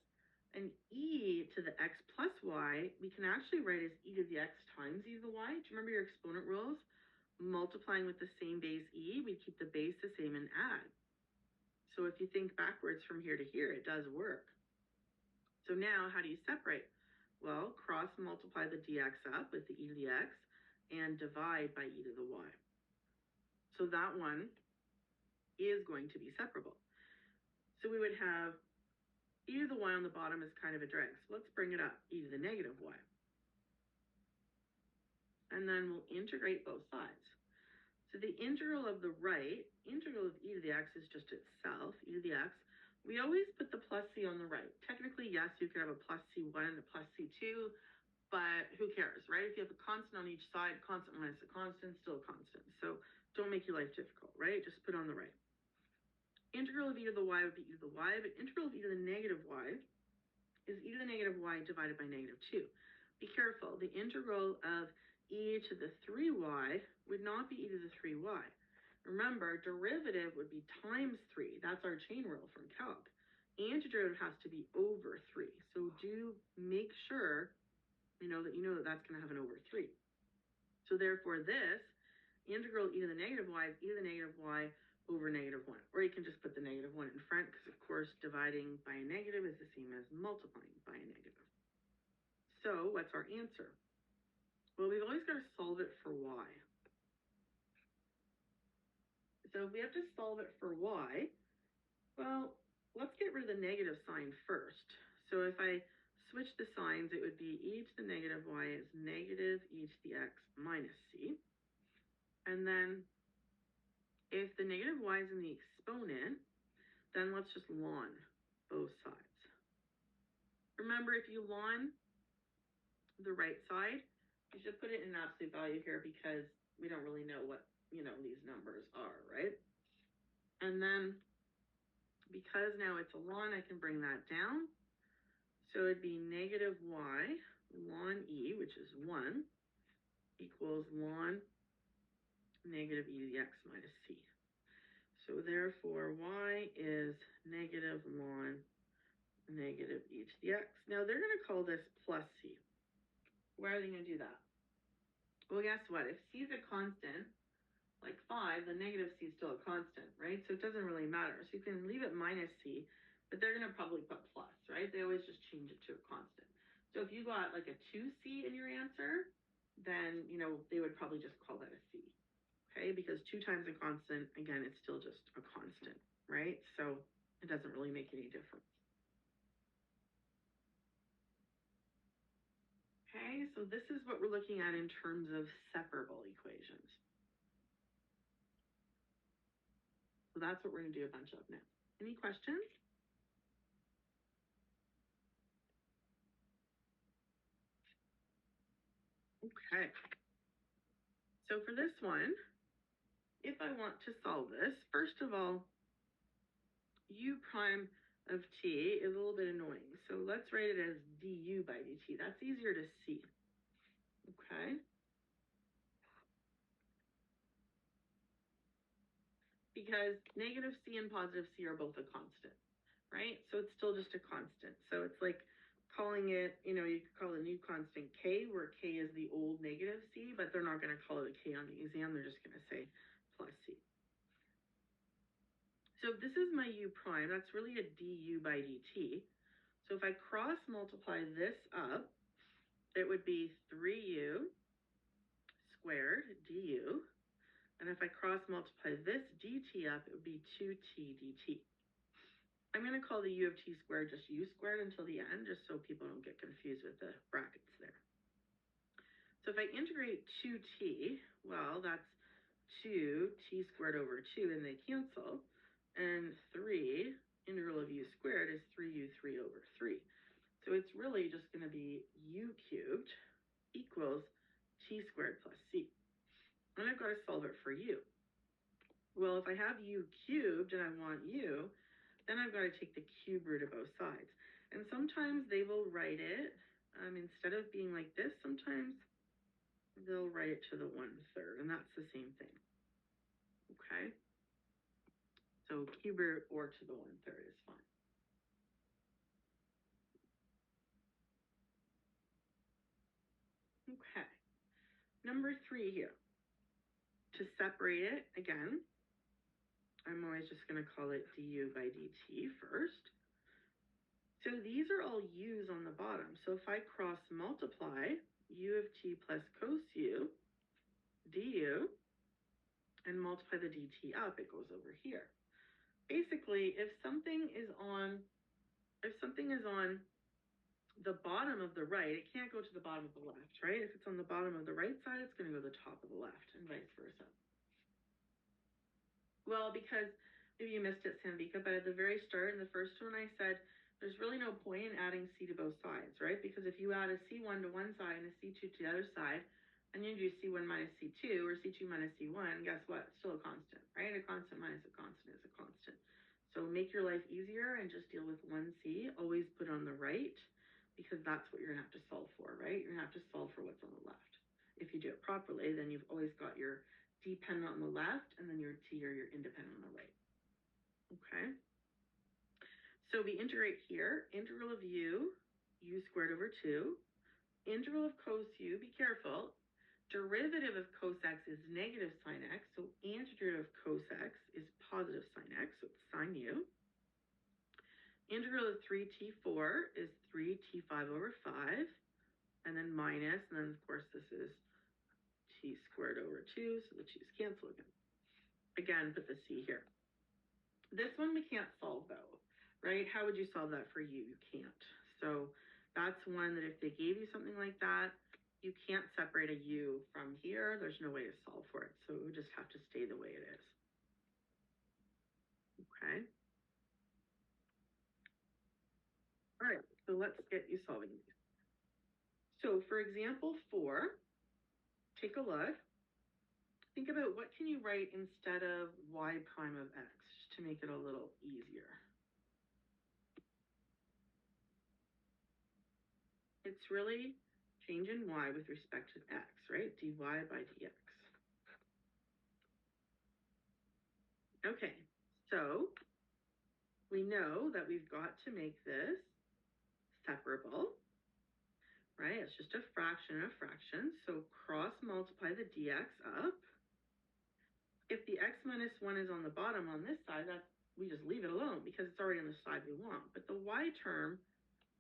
an e to the x plus y, we can actually write as e to the x times e to the y. Do you remember your exponent rules? Multiplying with the same base e, we keep the base the same and add. So if you think backwards from here to here, it does work. So now how do you separate? Well, cross multiply the dx up with the e to the x and divide by e to the y. So that one is going to be separable. So we would have e to the y on the bottom is kind of a drag. So let's bring it up, e to the negative y. And then we'll integrate both sides. So the integral of the right, integral of e to the x is just itself, e to the x. We always put the plus c on the right. Technically, yes, you could have a plus c1 and a plus c2, but who cares, right? If you have a constant on each side, constant minus a constant, still a constant. So don't make your life difficult, right? Just put on the right. Integral of e to the y would be e to the y, but integral of e to the negative y is e to the negative y divided by negative 2. Be careful, the integral of e to the 3y would not be e to the 3y. Remember, derivative would be times 3. That's our chain rule from calc. Antiderivative has to be over 3. So do make sure you know that that's going to have an over 3. So therefore this integral e to the negative y is e to the negative y over negative 1. Or you can just put the negative 1 in front because, of course, dividing by a negative is the same as multiplying by a negative. So what's our answer? Well, we've always got to solve it for y. So if we have to solve it for y, well, let's get rid of the negative sign first. So if I switch the signs, it would be e to the negative y is negative e to the x minus c. And then if the negative y is in the exponent, then let's just ln both sides. Remember, if you ln the right side, you should put it in an absolute value here because we don't really know what, these numbers are, right? And then because now it's a ln, I can bring that down. So it'd be negative y ln e, which is 1, equals ln negative e to the x minus c. So therefore, y is negative ln negative e to the x. Now they're going to call this plus c. Why are they going to do that? Well, guess what? If c is a constant, like 5, the negative c is still a constant, right? So it doesn't really matter. So you can leave it minus c, but they're going to probably put plus, right? They always just change it to a constant. So if you got like a 2c in your answer, then, they would probably just call that a c, okay? Because 2 times a constant, again, it's still just a constant, right? So it doesn't really make any difference. Okay, so this is what we're looking at in terms of separable equations. So that's what we're going to do a bunch of now. Any questions? Okay. So for this one, if I want to solve this, first of all, u prime of t is a little bit annoying. So let's write it as du by dt. That's easier to see. Okay. Because negative c and positive c are both a constant, right? So it's still just a constant. So it's like calling it, you could call a new constant k, where k is the old negative c, but they're not going to call it a k on the exam. They're just going to say plus c. So if this is my u prime, that's really a du by dt. So if I cross multiply this up, it would be 3u squared du. And if I cross multiply this dt up, it would be 2t dt. I'm going to call the u of t squared just u squared until the end, just so people don't get confused with the brackets there. So if I integrate 2t, well, that's 2t squared over 2, and they cancel. And 3 integral of u squared is 3u3 over 3. So it's really just going to be u cubed equals t squared plus c. And I've got to solve it for u. Well, if I have u cubed and I want u, then I've got to take the cube root of both sides. And sometimes they will write it, instead of being like this, sometimes they'll write it to the 1/3, and that's the same thing. Okay? So cube root or to the 1/3 is fine. Okay. Number 3 here. To separate it, again, I'm always just going to call it du by dt first. So these are all u's on the bottom. So if I cross multiply u of t plus cos u du and multiply the dt up, it goes over here. Basically, if something is on the bottom of the right, it can't go to the bottom of the left, right? If it's on the bottom of the right side, it's going to go to the top of the left, and vice versa. Well, because maybe you missed it, Sandvika, but at the very start, in the first one, I said there's really no point in adding c to both sides, right? Because if you add a c1 to one side and a c2 to the other side, and you do c1 minus c2 or c2 minus c1, guess what? It's still a constant, right? A constant minus a constant is a constant. So make your life easier and just deal with 1c. Always put on the right, because that's what you're going to have to solve for, right? You're going to have to solve for what's on the left. If you do it properly, then you've always got your dependent on the left, and then your t or your independent on the right. Okay. So we integrate here, integral of u squared over 2. Integral of cos u, be careful. Derivative of cos x is negative sine x, so antiderivative of cos x is positive sine x, so it's sine u. Integral of 3t4 is 3t5 over 5, and then minus, and then of course this is t squared over 2, so the t's cancel again. Again, put the c here. This one we can't solve though, right? How would you solve that for u? You can't. So that's one that if they gave you something like that, you can't separate a u from here. There's no way to solve for it. So it would just have to stay the way it is. Okay. All right, so let's get you solving these. So for example 4, take a look. Think about what can you write instead of y prime of x, just to make it a little easier. It's really change in y with respect to x, right? dy by dx. Okay, so we know that we've got to make this separable, right? It's just a fraction and a fraction. So cross multiply the dx up. If the x minus 1 is on the bottom on this side, we just leave it alone because it's already on the side we want. But the y term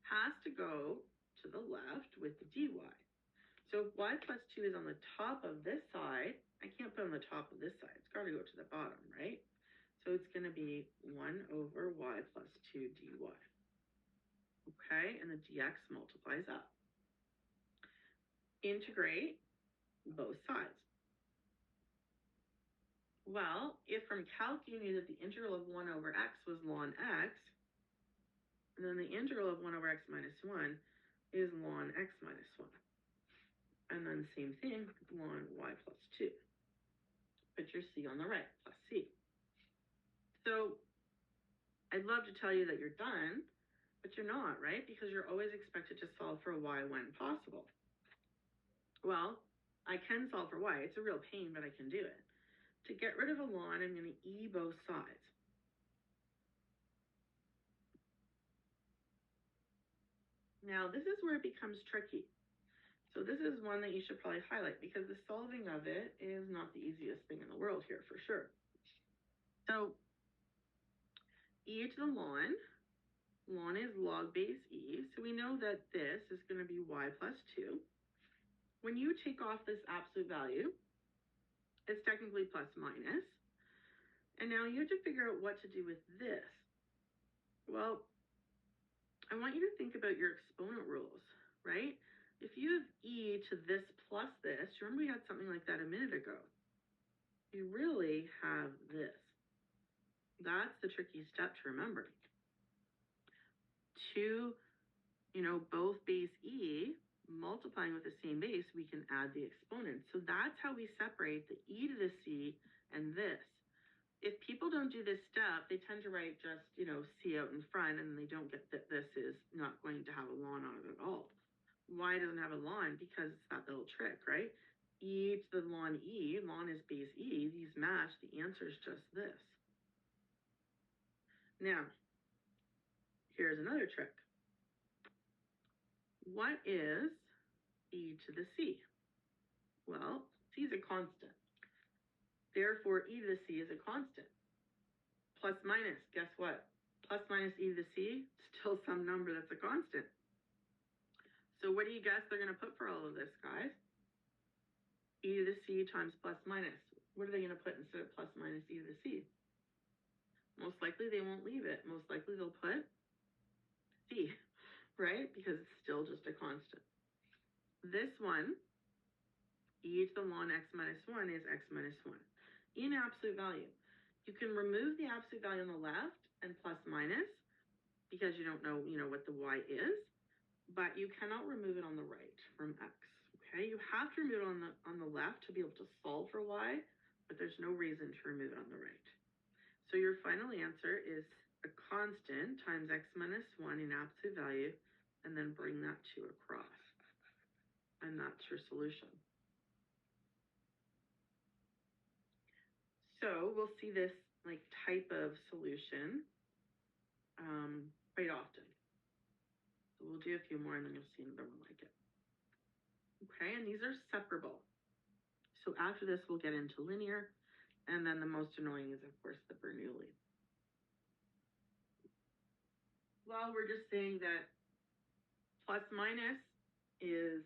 has to go to the left with the dy. So if y plus 2 is on the top of this side, I can't put on the top of this side. It's got to go to the bottom, right? So it's going to be 1 over y plus 2 dy. Okay, and the dx multiplies up. Integrate both sides. Well, if from calc you knew that the integral of 1 over x was ln x, and then the integral of 1 over x minus 1 is ln x minus 1. And then same thing, ln y plus 2. Put your c on the right, plus c. So I'd love to tell you that you're done, but you're not, right? Because you're always expected to solve for y when possible. Well, I can solve for y. It's a real pain, but I can do it. To get rid of a ln, I'm going to e both sides. Now, this is where it becomes tricky. So this is one that you should probably highlight because the solving of it is not the easiest thing in the world here for sure. So e to the ln is log base e. So we know that this is going to be y plus 2. When you take off this absolute value, it's technically plus minus. And now you have to figure out what to do with this. Well, I want you to think about your exponent rules, right? If you have e to this plus this, remember we had something like that a minute ago. You really have this. That's the tricky step to remember. To, both base e, multiplying with the same base, we can add the exponent. So that's how we separate the e to the c and this. If people don't do this step, they tend to write just, c out in front, and they don't get that this is not going to have a ln on it at all. Why doesn't have a ln? Because it's that little trick, right? E to the ln e, ln is base e, these match, the answer is just this. Now, here's another trick. What is e to the c? Well, c is a constant. Therefore, e to the c is a constant. Plus minus, guess what? Plus minus e to the c, still some number that's a constant. So what do you guess they're going to put for all of this, guys? E to the c times plus minus. what are they going to put instead of plus minus e to the c? Most likely they won't leave it. Most likely they'll put c, right? Because it's still just a constant. This one, e to the ln x minus 1 is x minus 1 in absolute value. You can remove the absolute value on the left and plus minus because you don't know, what the y is, but you cannot remove it on the right from x. Okay, you have to remove it on the left to be able to solve for y, but there's no reason to remove it on the right. So your final answer is a constant times x minus 1 in absolute value, and then bring that 2 across. And that's your solution. So we'll see this type of solution quite often. So we'll do a few more and then you'll see another one like it. Okay, and these are separable. So after this, we'll get into linear, and then the most annoying is, of course, the Bernoulli. Well, we're just saying that plus minus is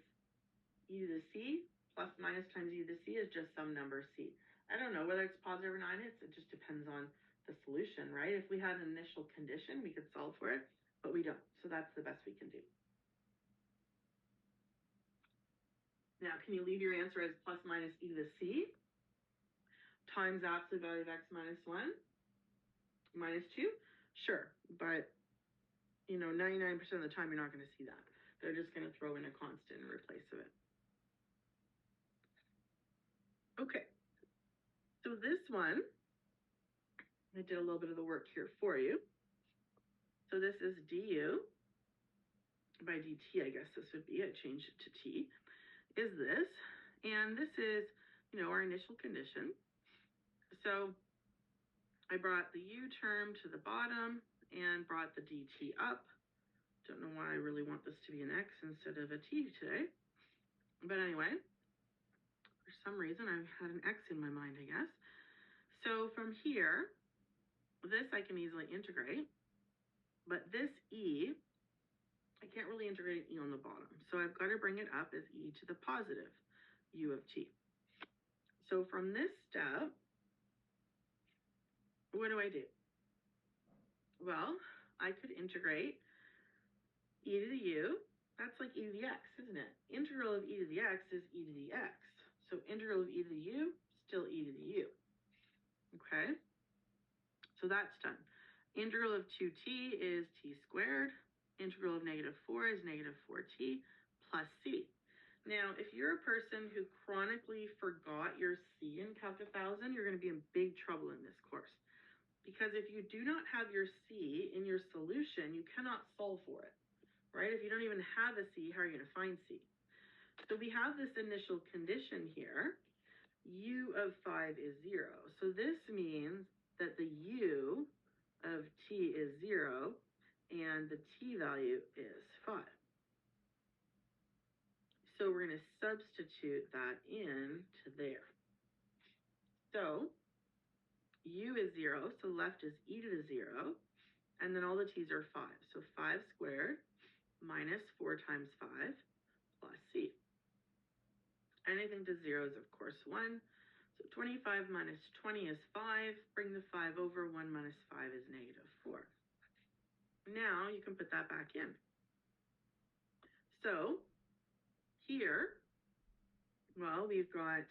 e to the c, plus minus times e to the c is just some number c. I don't know whether it's positive or minus, it just depends on the solution, right? If we had an initial condition, we could solve for it, but we don't. So that's the best we can do. Now, can you leave your answer as plus minus e to the c times absolute value of x minus 1 minus 2? Sure, but 99% of the time you're not going to see that. They're just going to throw in a constant in replace of it. Okay, so this one, I did a little bit of the work here for you. So this is du by dt, I guess this would be, I changed it to t, is this. And this is, our initial condition. So I brought the u term to the bottom and brought the dt up. Don't know why I really want this to be an x instead of a t today. But anyway, for some reason I had an x in my mind, I guess. So from here, this I can easily integrate. But this e, I can't really integrate e on the bottom. So I've got to bring it up as e to the positive u of t. So from this step, what do I do? Well, I could integrate e to the u. That's like e to the x, isn't it? Integral of e to the x is e to the x. So integral of e to the u, still e to the u. Okay? So that's done. Integral of 2t is t squared. Integral of -4 is -4t plus c. Now, if you're a person who chronically forgot your c in Calc 1000, you're going to be in big trouble in this course. Because if you do not have your c in your solution, you cannot solve for it, right? If you don't even have a c, how are you going to find c? So we have this initial condition here. U of 5 is 0. So this means that the u of t is 0 and the t value is 5. So we're going to substitute that in to there. So u is 0, so left is e to the 0, and then all the t's are 5. So 5 squared minus 4 times 5 plus c. Anything to 0 is, of course, 1. So 25 minus 20 is 5. Bring the 5 over. 1 minus 5 is -4. Now you can put that back in. So here, well, we've got,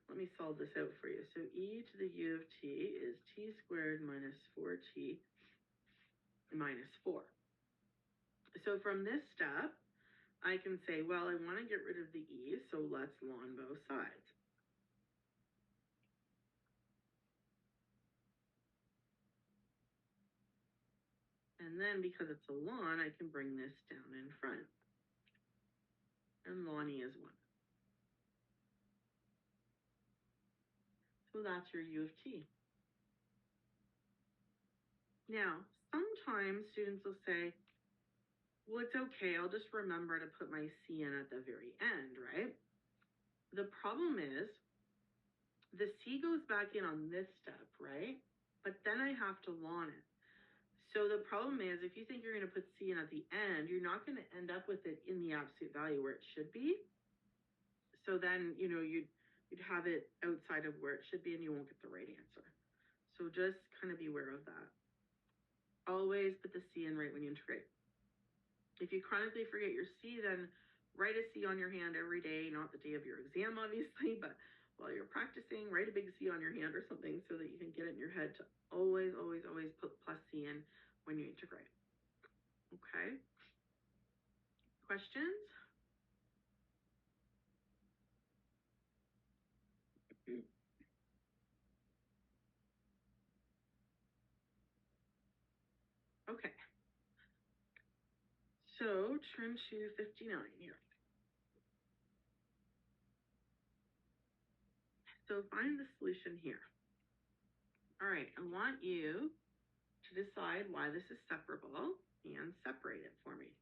let me solve this out for you. So e to the u of t is t squared minus 4t minus 4. So from this step, I can say, well, I want to get rid of the e, so let's ln both sides. And then because it's a ln, I can bring this down in front. And ln e is 1. So that's your u of t. Now, sometimes students will say, well, it's okay, I'll just remember to put my c in at the very end, right? The problem is, the c goes back in on this step, right? But then I have to ln it. So the problem is, if you think you're going to put c in at the end, you're not going to end up with it in the absolute value where it should be. So then, you'd you'd have it outside of where it should be and you won't get the right answer. So just kind of be aware of that. Always put the C in right when you integrate. If you chronically forget your C, then write a C on your hand every day, not the day of your exam, obviously, but while you're practicing, write a big C on your hand or something so that you can get it in your head to always, always, always put plus C in when you integrate. Okay? Questions? Okay. So turn to 59 here. So find the solution here. All right, I want you to decide why this is separable and separate it for me.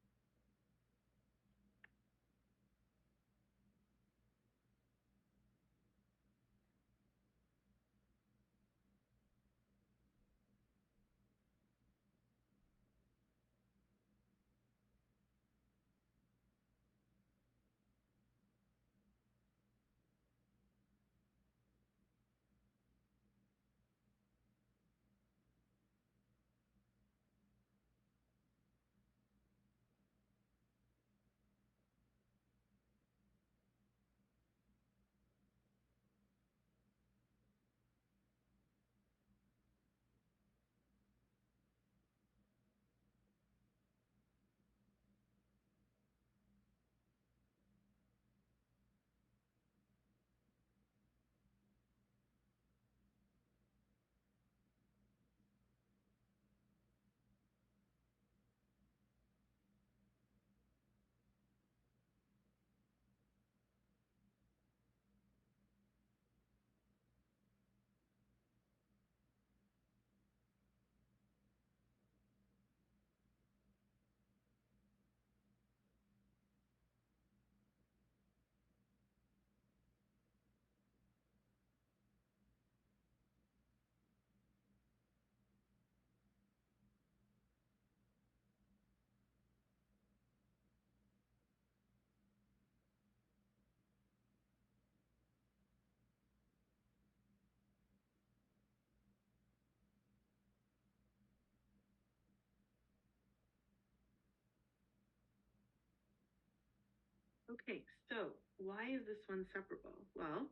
Okay, so why is this one separable? Well,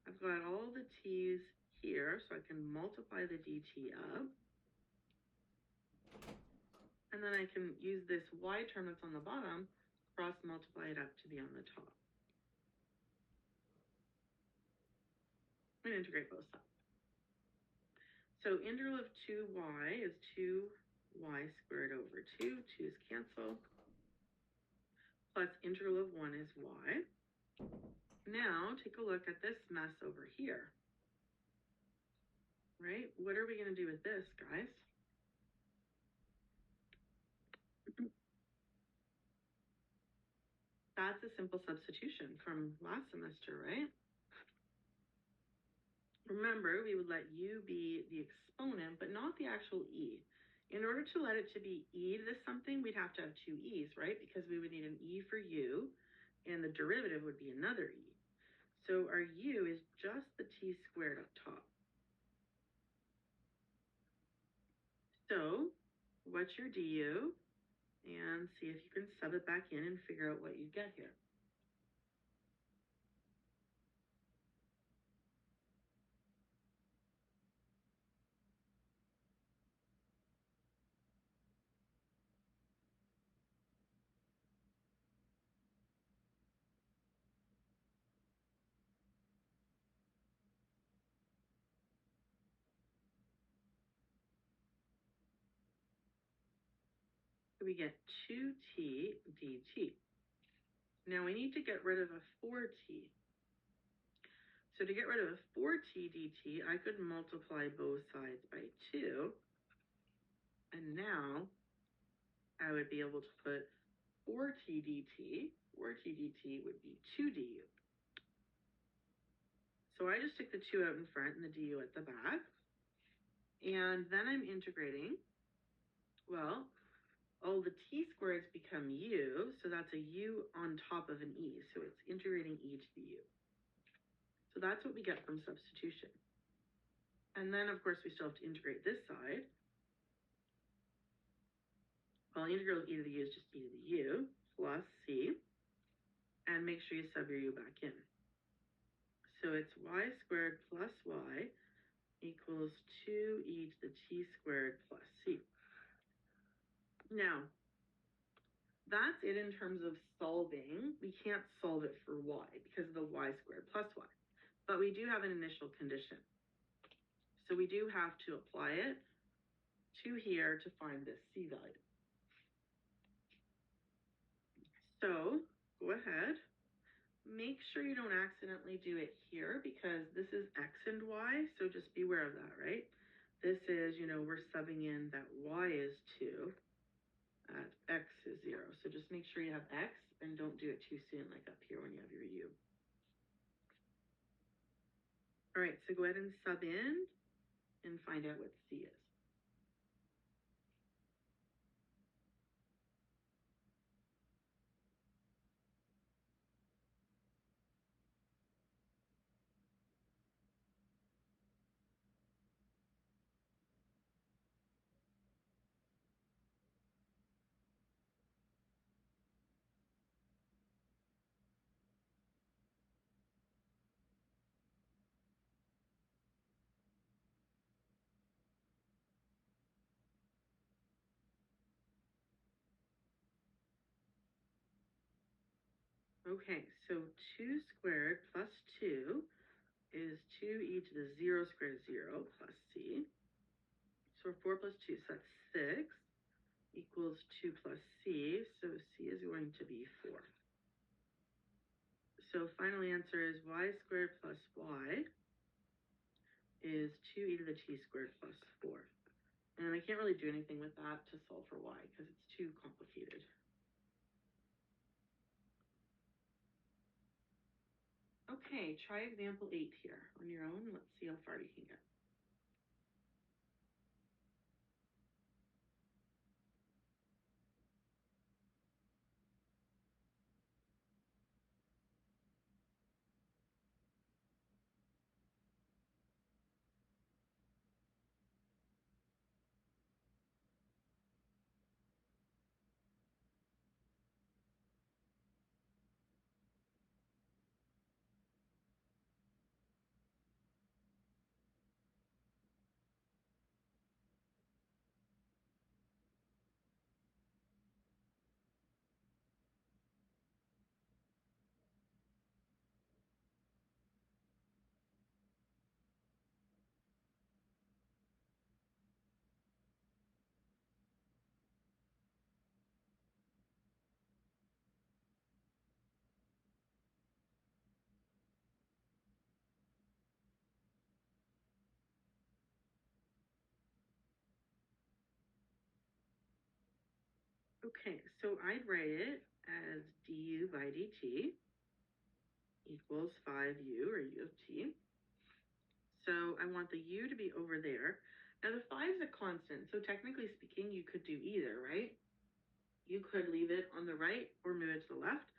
I've got all the t's here, so I can multiply the dt up. And then I can use this y term that's on the bottom, cross multiply it up to be on the top. I'm going to integrate both sides. So integral of 2y is 2y squared over 2. 2's cancel. Plus integral of 1 is y. Now take a look at this mess over here. Right? What are we going to do with this, guys? That's a simple substitution from last semester, right? Remember, we would let u be the exponent, but not the actual e. In order to let it to be e to something, we'd have to have two e's, right? Because we would need an e for u, and the derivative would be another e. So our u is just the t squared up top. So what's your du? And see if you can sub it back in and figure out what you get here. We get 2t dt. Now we need to get rid of a 4t. So to get rid of a 4t dt, I could multiply both sides by 2. And now I would be able to put 4t dt. 4t dt would be 2 du. So I just took the 2 out in front and the du at the back. And then I'm integrating. Well, all the t squareds become u, so that's a u on top of an e. So it's integrating e to the u. So that's what we get from substitution. And then, of course, we still have to integrate this side. Well, integral of e to the u is just e to the u plus c. And make sure you sub your u back in. So it's y squared plus y equals 2e to the t squared plus c. Now, that's it in terms of solving. We can't solve it for y because of the y squared plus y. But we do have an initial condition. So we do have to apply it to here to find this c value. So go ahead. Make sure you don't accidentally do it here because this is x and y, so just beware of that, right? This is, we're subbing in that y is 2 at x is 0. So just make sure you have x and don't do it too soon like up here when you have your u. All right, so go ahead and sub in and find out what c is. Okay, so 2 squared plus 2 is 2e to the 0 squared is 0 plus c. So 4 plus 2, so that's 6 equals 2 plus c. So c is going to be 4. So final answer is y squared plus y is 2e to the t squared plus 4. And I can't really do anything with that to solve for y because it's too complicated. Okay, try example 8 here on your own. Let's see how far you can get. Okay, so I'd write it as du by dt equals 5u or u of t. So I want the u to be over there. Now the 5 is a constant, so technically speaking, you could do either, right? You could leave it on the right or move it to the left.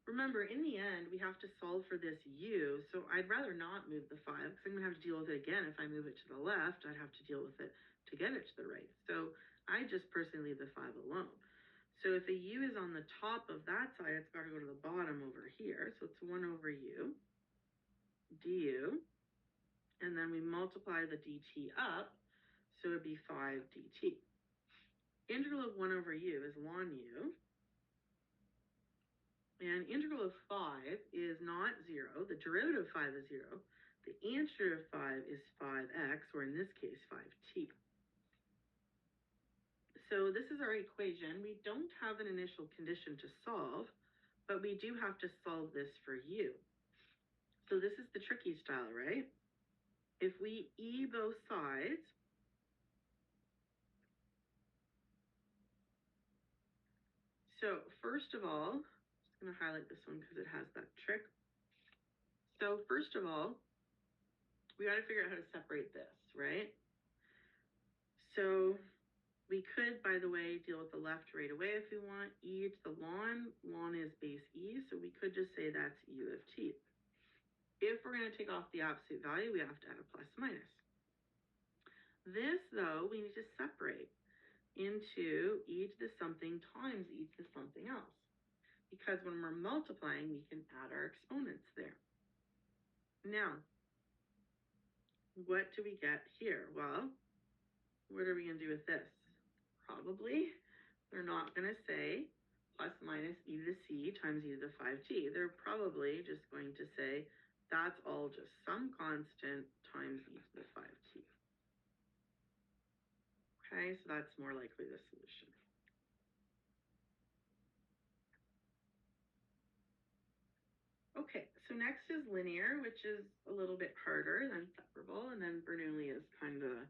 Remember, in the end, we have to solve for this u, so I'd rather not move the 5 because I'm going to have to deal with it again. If I move it to the left, I'd have to deal with it to get it to the right. So I just personally leave the 5 alone. So if the u is on the top of that side, it's got to go to the bottom over here. So it's 1 over u du. And then we multiply the dt up, so it'd be 5 dt. Integral of 1 over u is ln u. And integral of 5 is not 0. The derivative of 5 is 0. The answer of 5 is 5x, or in this case, 5t. So this is our equation. We don't have an initial condition to solve, but we do have to solve this for u. So this is the tricky style, right? If we e both sides, so first of all, I'm just going to highlight this one because it has that trick. So first of all, we got to figure out how to separate this, right? So we could, by the way, deal with the left right away if we want. E to the ln is base e, so we could just say that's u of t. If we're going to take off the absolute value, we have to add a plus minus. This, though, we need to separate into e to the something times e to the something else. Because when we're multiplying, we can add our exponents there. Now, what do we get here? Well, what are we going to do with this? Probably, they're not going to say plus minus e to the c times e to the 5t. They're probably just going to say that's all just some constant times e to the 5t. Okay, so that's more likely the solution. Okay, so next is linear, which is a little bit harder than separable, and then Bernoulli is kind of a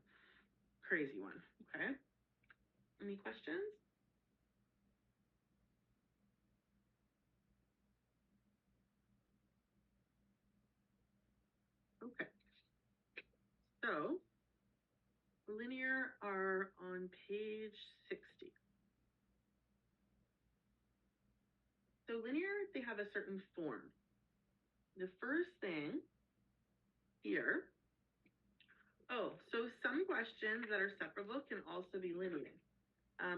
crazy one. Okay, any questions? Okay, so linear are on page 60. So linear, they have a certain form. The first thing here, so some questions that are separable can also be linear.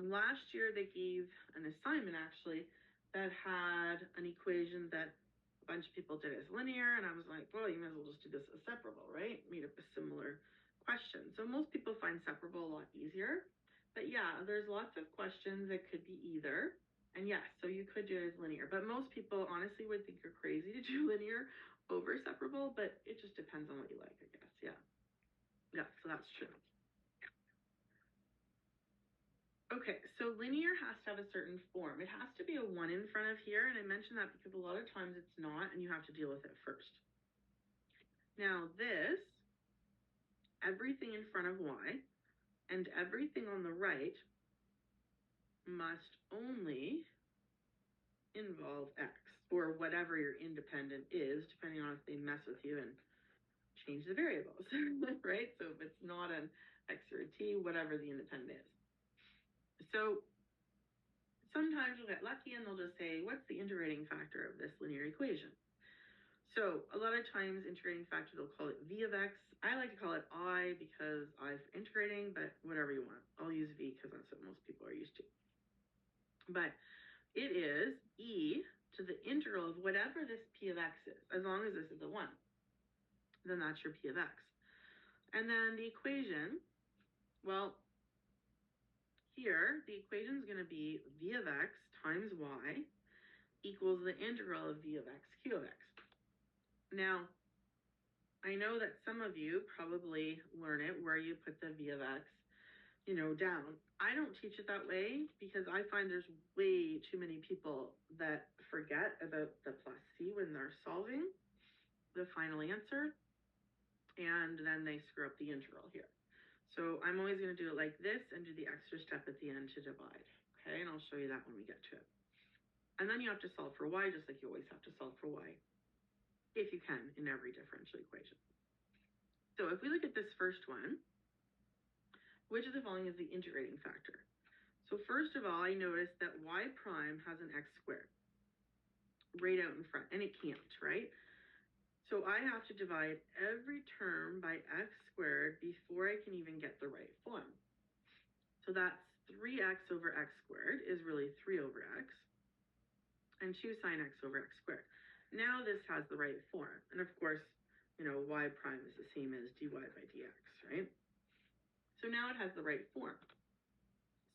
Last year they gave an assignment actually that had an equation that a bunch of people did as linear, and I was like, well, you might as well just do this as separable, right? Made up a similar question. So most people find separable a lot easier, but yeah, there's lots of questions that could be either. And yes, so you could do it as linear, but most people honestly would think you're crazy to do linear over separable, but it just depends on what you like, I guess. Yeah. Yeah, so that's true. Okay, so linear has to have a certain form. It has to be a 1 in front of here, and I mentioned that because a lot of times it's not, and you have to deal with it first. Now this, everything in front of y, and everything on the right must only involve x, or whatever your independent is, depending on if they mess with you and change the variables, right? So if it's not an x or a t, whatever the independent is. So sometimes you'll get lucky and they'll just say, what's the integrating factor of this linear equation? So a lot of times integrating factor, they'll call it v of x. I like to call it I because I for integrating, but whatever you want. I'll use v because that's what most people are used to. But it is e to the integral of whatever this p of x is. As long as this is a 1, then that's your p of x. And then the equation, well, here the equation is going to be v of x times y equals the integral of v of x q of x. Now, I know that some of you probably learn it where you put the v of x, down. I don't teach it that way because I find there's way too many people that forget about the plus c when they're solving the final answer, and then they screw up the integral here. So I'm always going to do it like this and do the extra step at the end to divide. Okay, and I'll show you that when we get to it. And then you have to solve for y just like you always have to solve for y, if you can, in every differential equation. So if we look at this first one, which of the following is the integrating factor? So first of all, I noticed that y prime has an x squared right out in front, and it can't, right? So I have to divide every term by x squared before I can even get the right form. So that's 3x over x squared is really 3 over x, and 2 sine x over x squared. Now this has the right form, and of course, y prime is the same as dy by dx, right? So now it has the right form.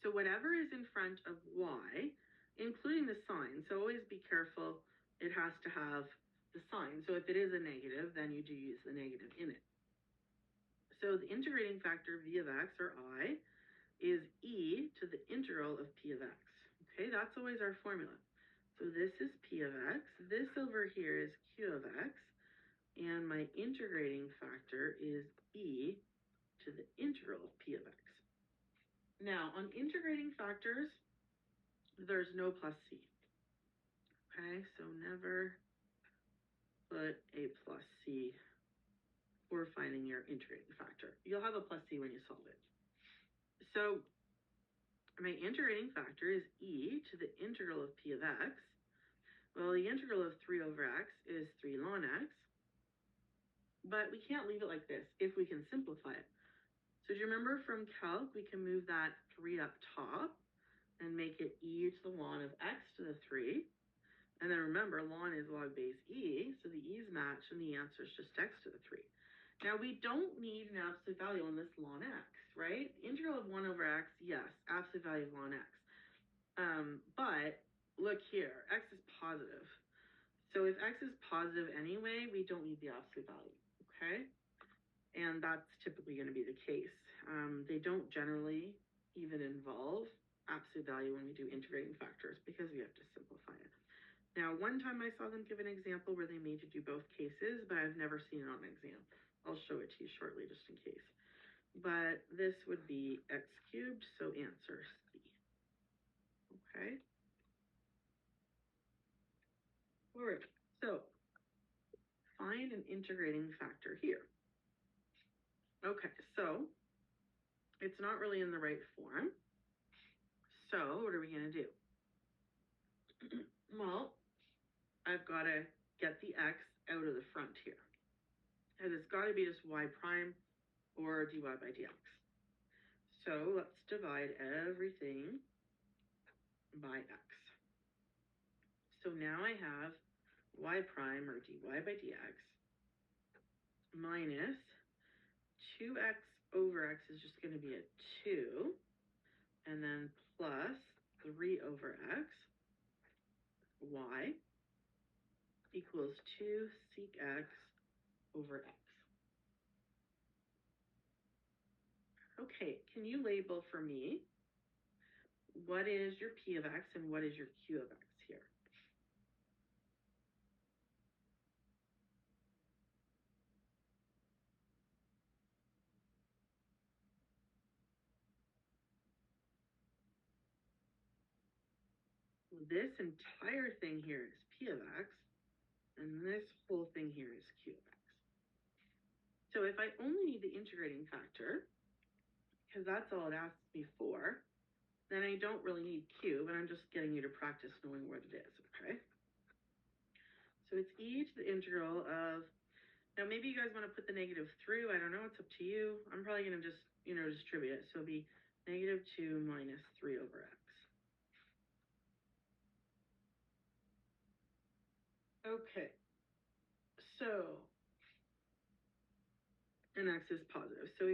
So whatever is in front of y, including the sign, so always be careful, it has to have the sign. So if it is a negative, then you do use the negative in it. So the integrating factor v of x, or I, is e to the integral of p of x. Okay, that's always our formula. So this is p of x, this over here is q of x, and my integrating factor is e to the integral of p of x. Now, on integrating factors, there's no plus c. Okay, so never put a plus c for finding your integrating factor. You'll have a plus c when you solve it. So my integrating factor is e to the integral of p of x. Well, the integral of 3 over x is 3 ln x. but we can't leave it like this if we can simplify it. So do you remember from calc, we can move that 3 up top and make it e to the ln of x to the 3. And then remember, ln is log base e, so the e's match and the answer is just x to the 3. Now we don't need an absolute value on this ln x, right? Integral of 1 over x, yes, absolute value of ln x. But look here, x is positive. So if x is positive anyway, we don't need the absolute value, okay? And that's typically going to be the case. They don't generally even involve absolute value when we do integrating factors because we have to simplify it. Now, one time I saw them give an example where they made you do both cases, but I've never seen it on an exam. I'll show it to you shortly just in case. But this would be x cubed, so answer C. Okay. All right, so find an integrating factor here. Okay, so it's not really in the right form. So what are we going to do? Well, I've got to get the x out of the front here. And it's got to be just y prime or dy by dx. So let's divide everything by x. So now I have y prime or dy by dx minus 2x over x is just going to be a 2, and then plus 3 over x, y equals 2 sec x over x. Okay, can you label for me what is your p of x and what is your q of x here? This entire thing here is p of x, and this whole thing here is q of x. So if I only need the integrating factor, because that's all it asks me for, then I don't really need q, but I'm just getting you to practice knowing what it is, okay? So it's e to the integral of, now maybe you guys want to put the negative through, I don't know, it's up to you. I'm probably going to just, distribute it. So it'll be negative 2 minus 3 over x. Okay, so, and x is positive. So